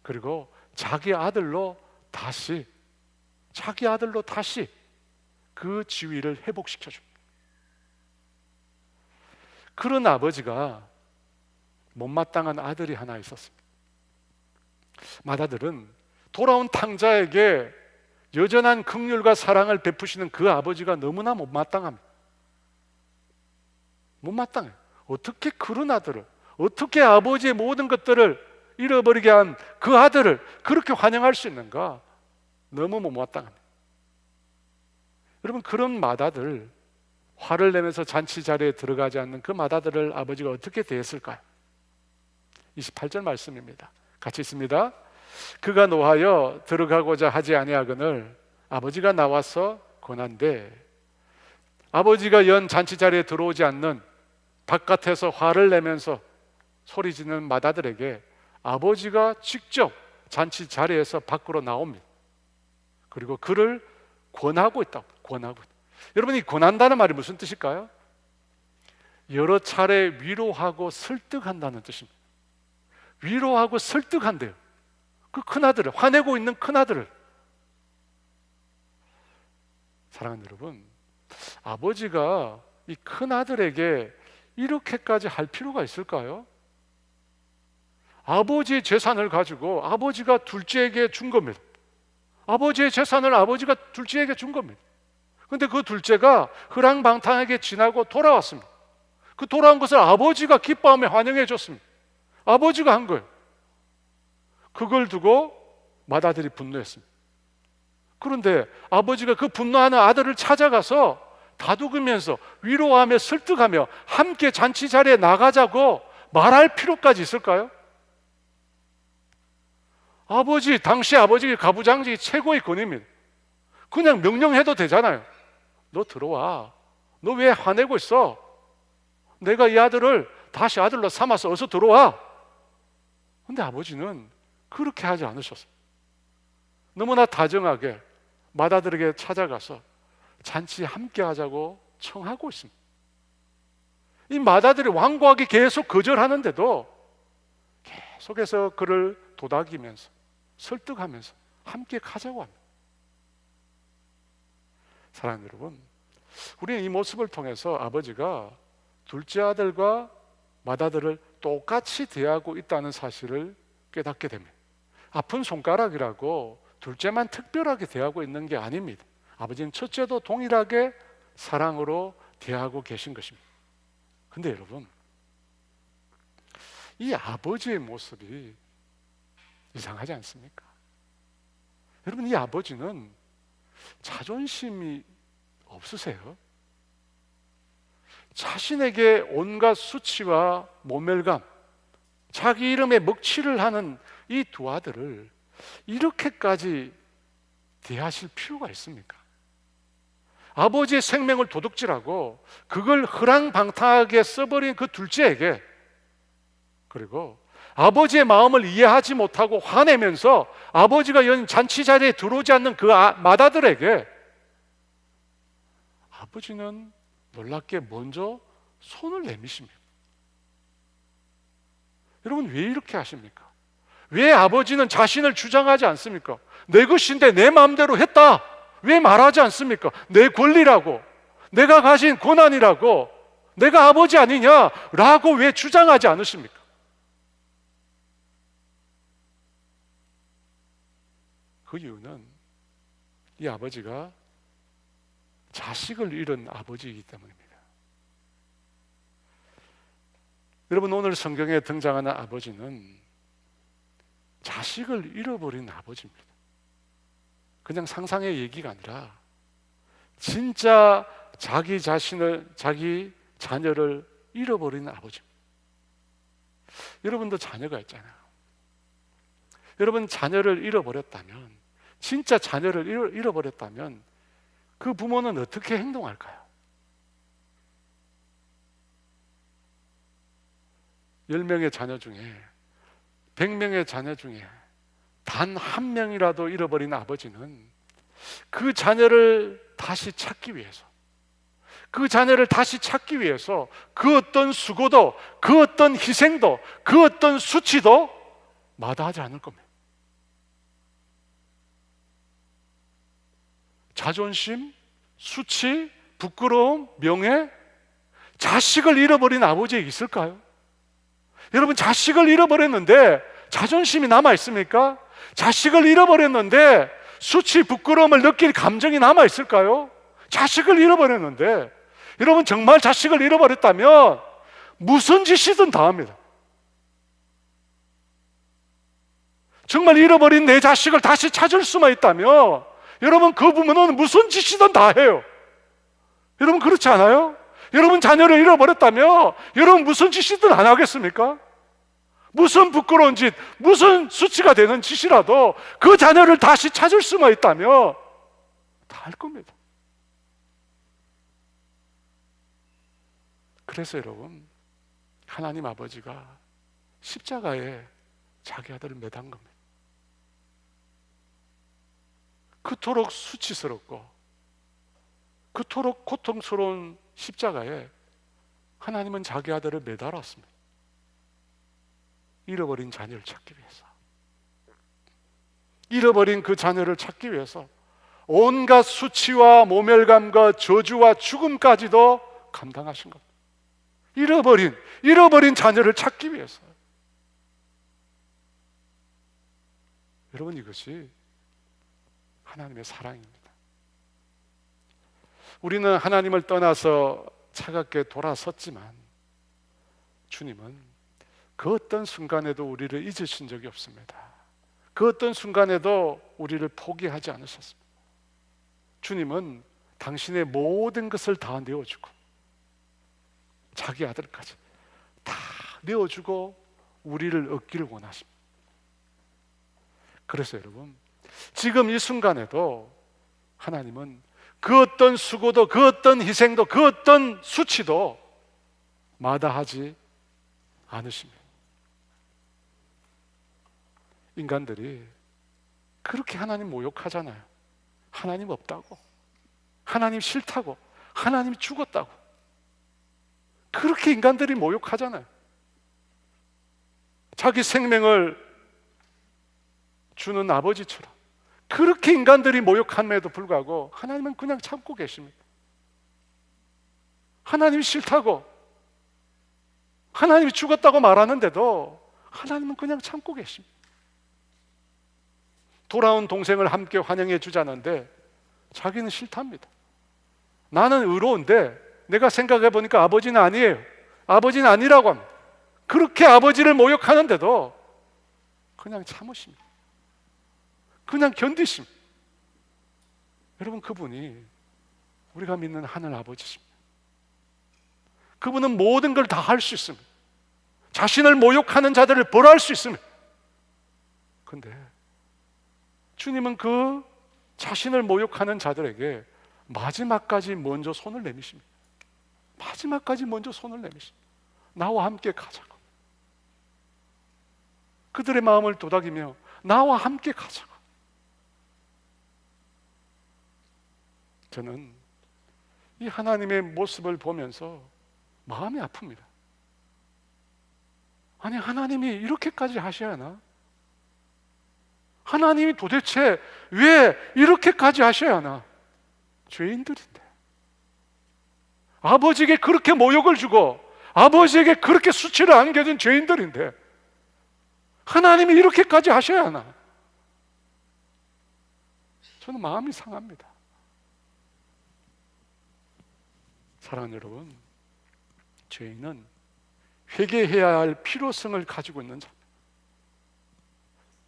그리고 자기 아들로 다시 그 지위를 회복시켜줍니다. 그런 아버지가 못마땅한 아들이 하나 있었습니다. 맏아들은 돌아온 탕자에게 여전한 긍휼과 사랑을 베푸시는 그 아버지가 너무나 못마땅합니다. 못마땅해요. 어떻게 그런 아들을, 어떻게 아버지의 모든 것들을 잃어버리게 한 그 아들을 그렇게 환영할 수 있는가? 너무 못마땅합니다. 여러분, 그런 맏아들, 화를 내면서 잔치 자리에 들어가지 않는 그 맏아들을 아버지가 어떻게 대했을까요? 28절 말씀입니다. 같이 있습니다. 그가 노하여 들어가고자 하지 아니하거늘 아버지가 나와서 권한대, 아버지가 연 잔치 자리에 들어오지 않는 바깥에서 화를 내면서 소리지는 맏아들에게 아버지가 직접 잔치 자리에서 밖으로 나옵니다. 그리고 그를 권하고 있다고. 여러분, 이 권한다는 말이 무슨 뜻일까요? 여러 차례 위로하고 설득한다는 뜻입니다. 위로하고 설득한대요. 그 큰아들을, 화내고 있는 큰아들을. 사랑하는 여러분, 아버지가 이 큰아들에게 이렇게까지 할 필요가 있을까요? 아버지의 재산을 가지고 아버지가 둘째에게 준 겁니다. 아버지의 재산을 아버지가 둘째에게 준 겁니다. 그런데 그 둘째가 허랑방탕하게 지나고 돌아왔습니다. 그 돌아온 것을 아버지가 기뻐하며 환영해 줬습니다. 아버지가 한 거예요. 그걸 두고 맏아들이 분노했습니다. 그런데 아버지가 그 분노하는 아들을 찾아가서 다독이면서 위로하며 설득하며 함께 잔치 자리에 나가자고 말할 필요까지 있을까요? 당시 아버지의 가부장적이 최고의 권위입니다. 그냥 명령해도 되잖아요. 너 들어와. 너 왜 화내고 있어? 내가 이 아들을 다시 아들로 삼아서 어서 들어와. 근데 아버지는 그렇게 하지 않으셨어요. 너무나 다정하게, 마다들에게 찾아가서 잔치 함께 하자고 청하고 있습니다. 이 마다들이 완고하게 계속 거절하는데도 계속해서 그를 도닥이면서 설득하면서 함께 가자고 합니다. 사랑하는 여러분, 우리는 이 모습을 통해서 아버지가 둘째 아들과 맏아들을 똑같이 대하고 있다는 사실을 깨닫게 됩니다. 아픈 손가락이라고 둘째만 특별하게 대하고 있는 게 아닙니다. 아버지는 첫째도 동일하게 사랑으로 대하고 계신 것입니다. 근데 여러분, 이 아버지의 모습이 이상하지 않습니까? 여러분, 이 아버지는 자존심이 없으세요? 자신에게 온갖 수치와 모멸감, 자기 이름에 먹칠을 하는 이 두 아들을 이렇게까지 대하실 필요가 있습니까? 아버지의 생명을 도둑질하고 그걸 허랑방탕하게 써버린 그 둘째에게, 그리고 아버지의 마음을 이해하지 못하고 화내면서 아버지가 연 잔치 자리에 들어오지 않는 그 맏아들에게 아버지는 놀랍게 먼저 손을 내미십니다. 여러분, 왜 이렇게 하십니까? 왜 아버지는 자신을 주장하지 않습니까? 내 것인데 내 마음대로 했다, 왜 말하지 않습니까? 내 권리라고, 내가 가진 권한이라고, 내가 아버지 아니냐라고 왜 주장하지 않으십니까? 그 이유는 이 아버지가 자식을 잃은 아버지이기 때문입니다. 여러분, 오늘 성경에 등장하는 아버지는 자식을 잃어버린 아버지입니다. 그냥 상상의 얘기가 아니라 진짜 자기 자녀를 잃어버린 아버지입니다. 여러분도 자녀가 있잖아요. 여러분, 자녀를 잃어버렸다면, 진짜 자녀를 잃어버렸다면 그 부모는 어떻게 행동할까요? 10명의 자녀 중에 100명의 자녀 중에 단 한 명이라도 잃어버린 아버지는 그 자녀를 다시 찾기 위해서, 그 자녀를 다시 찾기 위해서 그 어떤 수고도, 그 어떤 희생도, 그 어떤 수치도 마다하지 않을 겁니다. 자존심, 수치, 부끄러움, 명예, 자식을 잃어버린 아버지에게 있을까요? 여러분, 자식을 잃어버렸는데 자존심이 남아있습니까? 자식을 잃어버렸는데 수치, 부끄러움을 느낄 감정이 남아있을까요? 자식을 잃어버렸는데, 여러분, 정말 자식을 잃어버렸다면 무슨 짓이든 다 합니다. 정말 잃어버린 내 자식을 다시 찾을 수만 있다면 여러분, 그 부모는 무슨 짓이든 다 해요. 여러분, 그렇지 않아요? 여러분, 자녀를 잃어버렸다면 여러분 무슨 짓이든 안 하겠습니까? 무슨 부끄러운 짓, 무슨 수치가 되는 짓이라도 그 자녀를 다시 찾을 수만 있다면 다 할 겁니다. 그래서 여러분, 하나님 아버지가 십자가에 자기 아들을 매단 겁니다. 그토록 수치스럽고 그토록 고통스러운 십자가에 하나님은 자기 아들을 매달았습니다. 잃어버린 자녀를 찾기 위해서, 잃어버린 그 자녀를 찾기 위해서 온갖 수치와 모멸감과 저주와 죽음까지도 감당하신 겁니다. 잃어버린 자녀를 찾기 위해서. 여러분, 이것이 하나님의 사랑입니다. 우리는 하나님을 떠나서 차갑게 돌아섰지만 주님은 그 어떤 순간에도 우리를 잊으신 적이 없습니다. 그 어떤 순간에도 우리를 포기하지 않으셨습니다. 주님은 당신의 모든 것을 다 내어주고, 자기 아들까지 다 내어주고 우리를 얻기를 원하십니다. 그래서 여러분, 지금 이 순간에도 하나님은 그 어떤 수고도, 그 어떤 희생도, 그 어떤 수치도 마다하지 않으십니다. 인간들이 그렇게 하나님 모욕하잖아요. 하나님 없다고, 하나님 싫다고, 하나님 죽었다고. 그렇게 인간들이 모욕하잖아요. 자기 생명을 주는 아버지처럼 그렇게 인간들이 모욕함에도 불구하고 하나님은 그냥 참고 계십니다. 하나님이 싫다고, 하나님이 죽었다고 말하는데도 하나님은 그냥 참고 계십니다. 돌아온 동생을 함께 환영해 주자는데 자기는 싫답니다. 나는 의로운데 내가 생각해 보니까 아버지는 아니에요. 아버지는 아니라고 합니다. 그렇게 아버지를 모욕하는데도 그냥 참으십니다. 그냥 견디십니다. 여러분, 그분이 우리가 믿는 하늘 아버지십니다. 그분은 모든 걸 다 할 수 있습니다. 자신을 모욕하는 자들을 벌할 수 있습니다. 그런데 주님은 그 자신을 모욕하는 자들에게 마지막까지 먼저 손을 내미십니다. 마지막까지 먼저 손을 내미십니다. 나와 함께 가자고. 그들의 마음을 도닥이며 나와 함께 가자고. 저는 이 하나님의 모습을 보면서 마음이 아픕니다. 아니, 하나님이 이렇게까지 하셔야 하나? 하나님이 도대체 왜 이렇게까지 하셔야 하나? 죄인들인데, 아버지에게 그렇게 모욕을 주고 아버지에게 그렇게 수치를 안겨준 죄인들인데 하나님이 이렇게까지 하셔야 하나? 저는 마음이 상합니다. 사랑하는 여러분, 죄인은 회개해야 할 필요성을 가지고 있는 자입니다.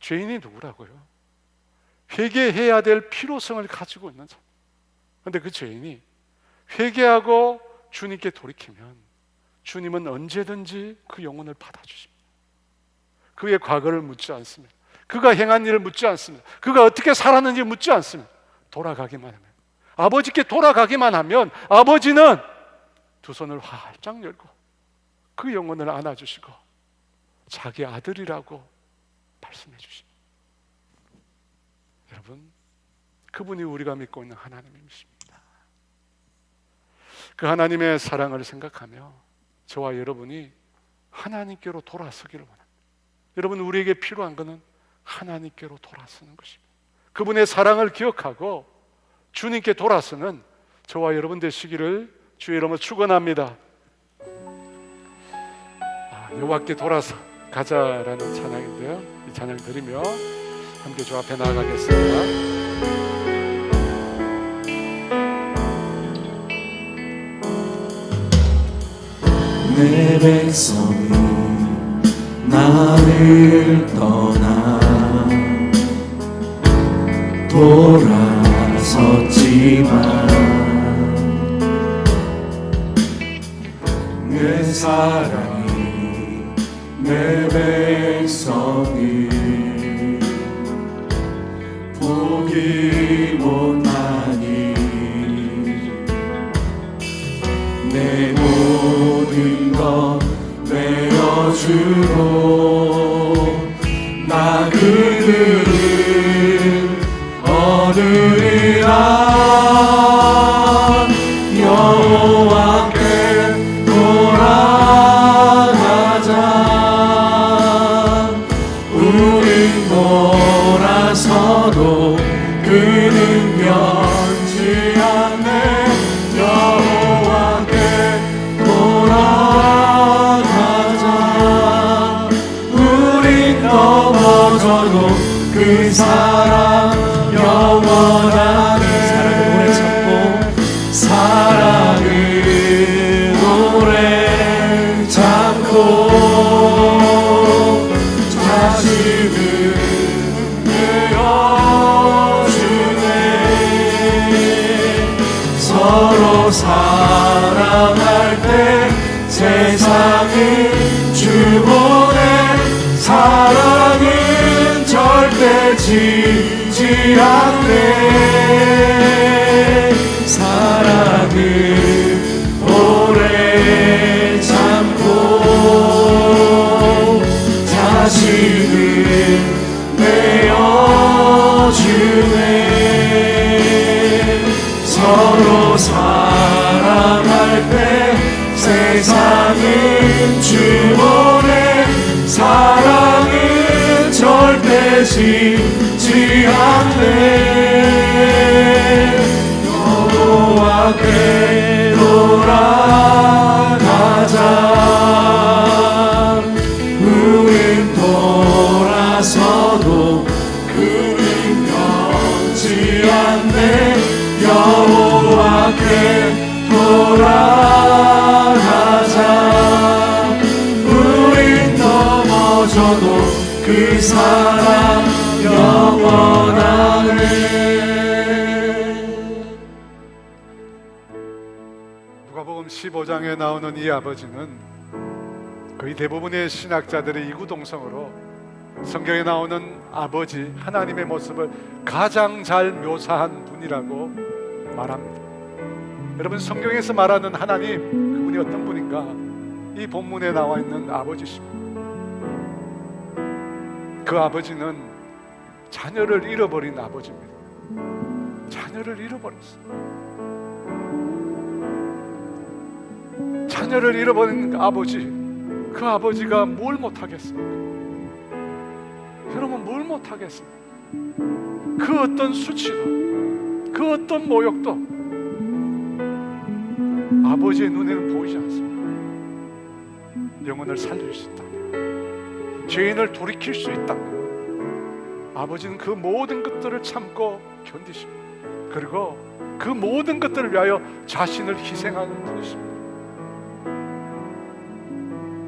죄인이 누구라고요? 회개해야 될 필요성을 가지고 있는 자입니다. 그런데 그 죄인이 회개하고 주님께 돌이키면 주님은 언제든지 그 영혼을 받아주십니다. 그의 과거를 묻지 않습니다. 그가 행한 일을 묻지 않습니다. 그가 어떻게 살았는지 묻지 않습니다. 돌아가기만 하면, 아버지께 돌아가기만 하면 아버지는 두 손을 활짝 열고 그 영혼을 안아주시고 자기 아들이라고 말씀해 주십니다. 여러분, 그분이 우리가 믿고 있는 하나님이십니다. 그 하나님의 사랑을 생각하며 저와 여러분이 하나님께로 돌아서기를 원합니다. 여러분, 우리에게 필요한 것은 하나님께로 돌아서는 것입니다. 그분의 사랑을 기억하고 주님께 돌아서는 저와 여러분 되시기를 주의 이름으로 축원합니다. 여호와께 돌아서 가자라는 찬양인데요, 이 찬양 드리며 함께 주 앞에 나아가겠습니다. 내 백성이 나를 떠나 돌아섰지만 내 사랑이 내 백성이 포기 못하니 내 모든 것 내어주고 나 그들을 얻으리라. 여호와께 돌아가자. 우린 돌아서도 그는 변치 않네. 여호와께 돌아가자. 우린 넘어져도 그 사랑 영원하네. 사랑을 오래 참고 자신을 내어주네. 서로 사랑할 때 세상을 주보내. 사랑은 절대 지지 않네. 사랑을 오래 참고 자신을 내어주네. 서로 사랑할 때 세상은 주보내 사랑은 절대 지지 않네 여호와께 돌아가자 우린 돌아서도 그는 변치 않네 여호와께 돌아가자 우린 넘어져도 그 사랑 영원하네. 누가복음 15장에 나오는 이 아버지는 거의 대부분의 신학자들의 이구동성으로 성경에 나오는 아버지 하나님의 모습을 가장 잘 묘사한 분이라고 말합니다. 여러분, 성경에서 말하는 하나님, 그분이 어떤 분인가? 이 본문에 나와 있는 아버지십니다. 그 아버지는 자녀를 잃어버린 아버지입니다. 자녀를 잃어버렸어요. 자녀를 잃어버린 아버지, 그 아버지가 뭘 못하겠습니까? 여러분, 뭘 못하겠습니까? 그 어떤 수치도, 그 어떤 모욕도 아버지의 눈에는 보이지 않습니다. 영혼을 살릴 수 있다면, 죄인을 돌이킬 수 있다면 아버지는 그 모든 것들을 참고 견디십니다. 그리고 그 모든 것들을 위하여 자신을 희생하는 분이십니다.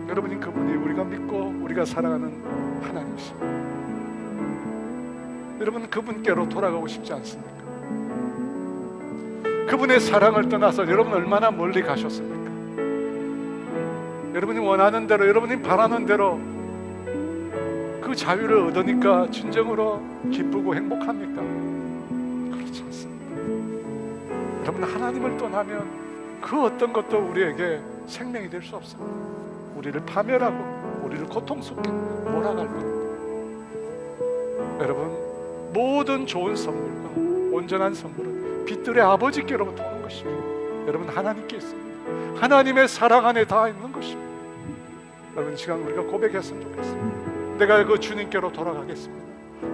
여러분이 그분이 우리가 믿고 우리가 사랑하는 하나님이십니다. 여러분, 그분께로 돌아가고 싶지 않습니까? 그분의 사랑을 떠나서 여러분 얼마나 멀리 가셨습니까? 여러분이 원하는 대로, 여러분이 바라는 대로 그 자유를 얻으니까 진정으로 기쁘고 행복합니까? 그렇지 않습니다. 여러분, 하나님을 떠나면 그 어떤 것도 우리에게 생명이 될 수 없습니다. 우리를 파멸하고 우리를 고통스럽게 몰아갈 겁니다. 여러분, 모든 좋은 선물과 온전한 선물은 빛들의 아버지께로부터 오는 것입니다. 여러분, 하나님께 있습니다. 하나님의 사랑 안에 다 있는 것입니다. 여러분, 이 시간 우리가 고백했으면 좋겠습니다. 내가 그 주님께로 돌아가겠습니다.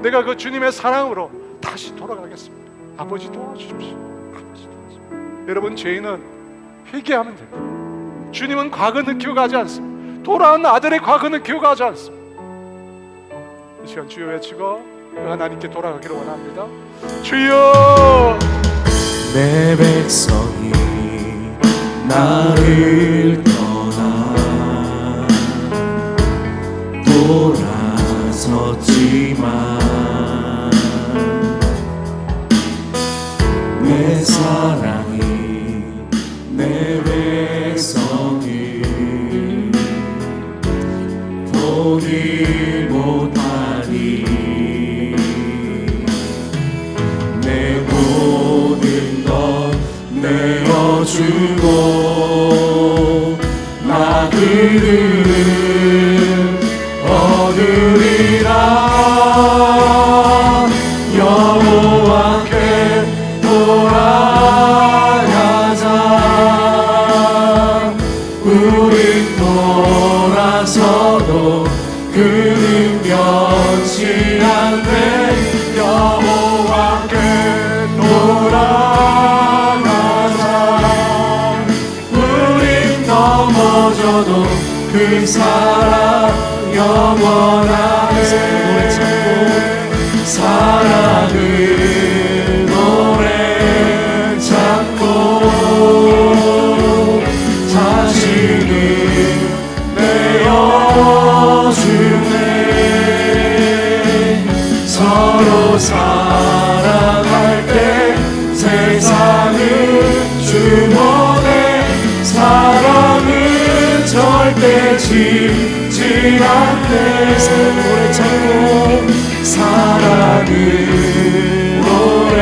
내가 그 주님의 사랑으로 다시 돌아가겠습니다. 아버지 도와주십시오. 아버지 도와주십시오. 여러분, 죄인은 회개하면 됩니다. 주님은 과거는 기억하지 않습니다. 돌아온 아들의 과거는 기억하지 않습니다. 이 시간 주여 외치고 하나님께 돌아가기를 원합니다. 주여, 내 백성이 나를 떠나 돌아섰지만 내 사랑이 내 백성이 포기 못하니 내 모든 것 내어주고 나 그들을 얻으리라 여호와께 돌아가자 우린 돌아서도 그는 변치 않네 여호와께 돌아가자 우린 넘어져도 그 사랑 영원하네 사랑을 오래 참고 자신을 내어주네 서로 사랑할 때 세상을 주머네 사랑은 절대 지지 않네 오래 참고 사랑을 오래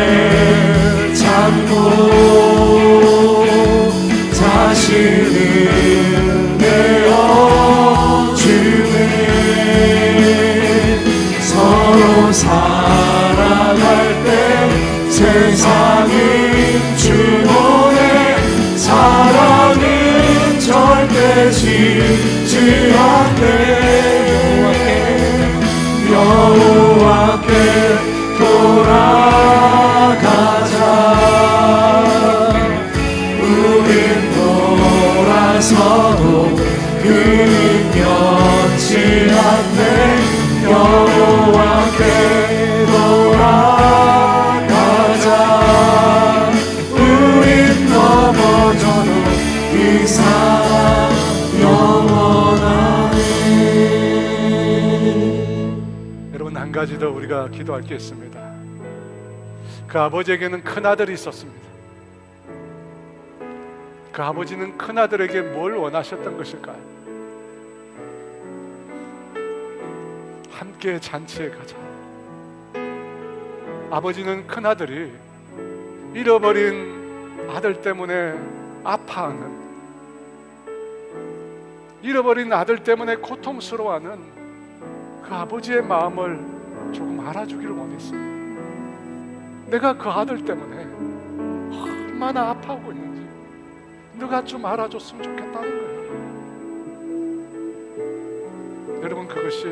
참고 자신을 내어주네 서로 사랑할 때 세상은 주님 때 짓지 않네 여호와께 돌아가자 우린 돌아서도 그는 변치 않네 여호와께 돌아가자 우린 넘어져도 이 사랑 영원하네. 여러분, 한 가지 더 우리가 기도할 게 있습니다. 그 아버지에게는 큰 아들이 있었습니다. 그 아버지는 큰 아들에게 뭘 원하셨던 것일까요? 함께 잔치에 가자. 아버지는 큰 아들이 잃어버린 아들 때문에 아파하는, 잃어버린 아들 때문에 고통스러워하는 그 아버지의 마음을 조금 알아주기를 원했습니다. 내가 그 아들 때문에 얼마나 아파하고 있는지 너가 좀 알아줬으면 좋겠다는 거예요. 여러분, 그것이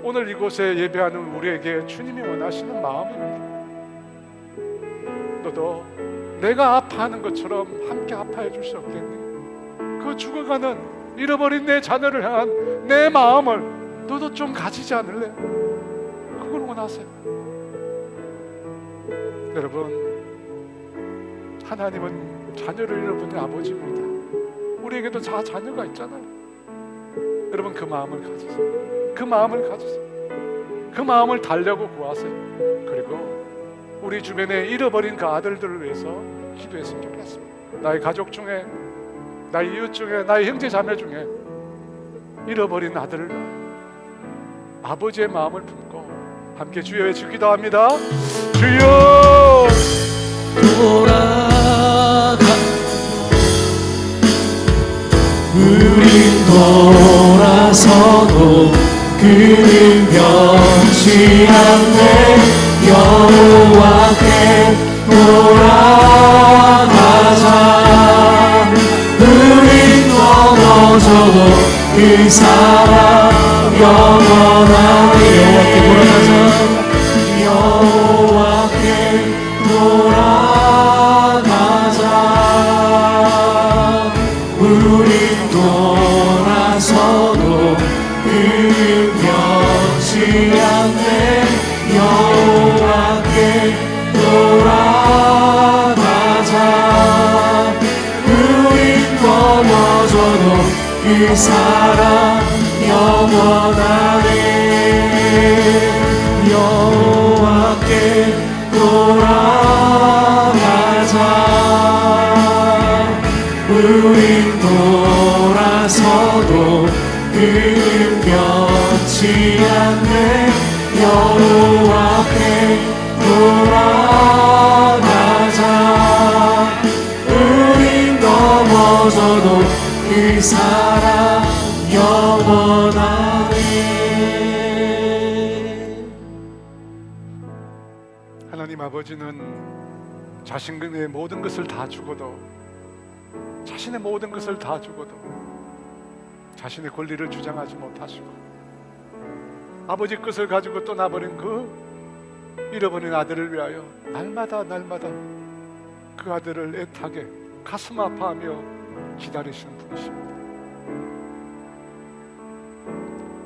오늘 이곳에 예배하는 우리에게 주님이 원하시는 마음입니다. 너도 내가 아파하는 것처럼 함께 아파해 줄 수 없겠니? 그 죽어가는 잃어버린 내 자녀를 향한 내 마음을 너도 좀 가지지 않을래? 그걸 원하세요. 여러분, 하나님은 자녀를 잃어버린 아버지입니다. 우리에게도 자녀가 있잖아요. 여러분, 그 마음을 가지세요. 그 마음을 가지세요. 그 마음을 달려고 구하세요. 그리고 우리 주변에 잃어버린 그 아들들을 위해서 기도했으면 좋겠습니다. 나의 가족 중에, 나의 이웃 중에, 나의 형제 자매 중에 잃어버린 아들을 아버지의 마음을 품고 함께 주여 외치고 기도합니다. 주여 돌아가 우린 돌아서도 그는 변치 않네 여호와께 돌아가자 우린 넘어져도 그 사랑 영원하네 여호와께 돌아가자 우린 돌아서도 그는 변치 않네 여호와께 돌아가자 우린 넘어져도 그 사랑 영원하네 여호와께 돌아가자 우린 돌아서도 그는 변치 않네 여호와께 돌아가자 우린 넘어져도 그 사랑 영원하네. 하나님 아버지는 자신의 모든 것을 다 주고도, 자신의 모든 것을 다 주고도 자신의 권리를 주장하지 못하시고 아버지 것을 가지고 떠나버린 그 잃어버린 아들을 위하여 날마다 그 아들을 애타게 가슴 아파하며 기다리시는 분이십니다.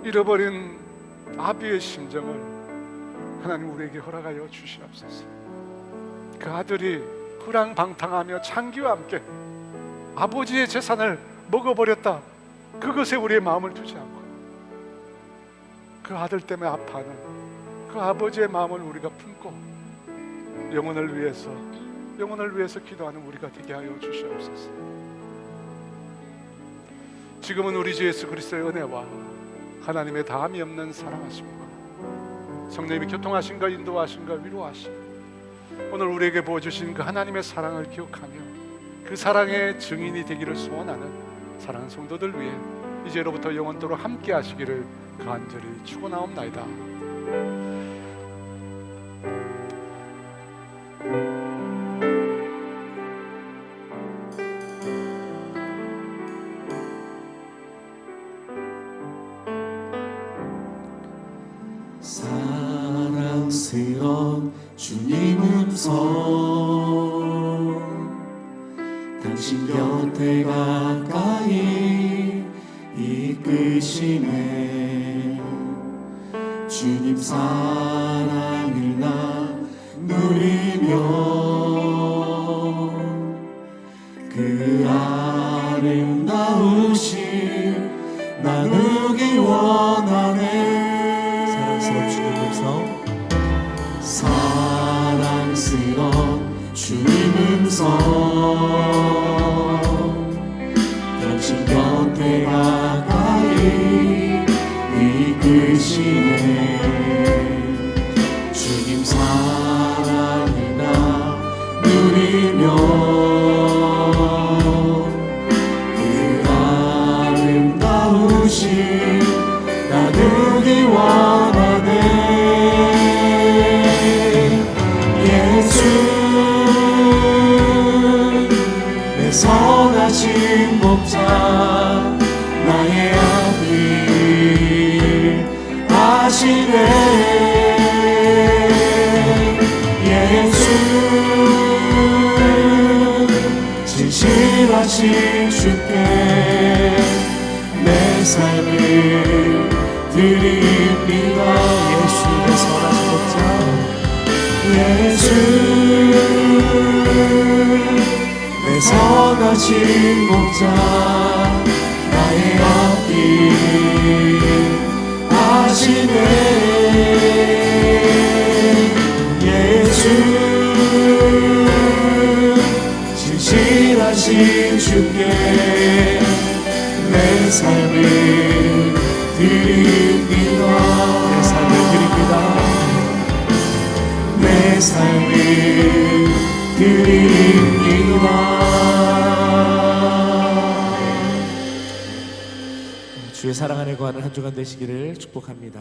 잃어버린 아비의 심정을 하나님 우리에게 허락하여 주시옵소서. 그 아들이 후랑방탕하며 창기와 함께 아버지의 재산을 먹어버렸다, 그것에 우리의 마음을 두지 않고 그 아들 때문에 아파하는 그 아버지의 마음을 우리가 품고 영혼을 위해서 기도하는 우리가 되게 하여 주시옵소서. 지금은 우리 주 예수 그리스도의 은혜와 하나님의 다함이 없는 사랑하심과 성령님이 교통하신가 인도하신가 위로하심, 오늘 우리에게 보여주신 그 하나님의 사랑을 기억하며 그 사랑의 증인이 되기를 소원하는 사랑하는 성도들 위해 이제로부터 영원토록 함께 하시기를 간절히 축원하옵나이다. 주님 음성 당신 곁에 가까이 이끄시네 주님 사랑을 나누리며 그 아름다우신 나누기 원하네 사랑스러운 주님 음성 사랑스러운 주님 음성 당신 곁에 가까이 이끄시네 주님 사랑을 나누리며 그 아름다우신 나누기 원하네 예수 내 선하신 목자 나의 앞을 하시네 예수 진실하신 주께 내 삶을 드립니다 예수 내 선하신 목자 예수 내 선하신 목자 나의 앞길 하시네 예수 진실하신 주께 내 삶을 드립니다 내 삶을 드립니다 내 삶을 드립니다 주의 사랑 안에 거하는 한 주간 되시기를 축복합니다.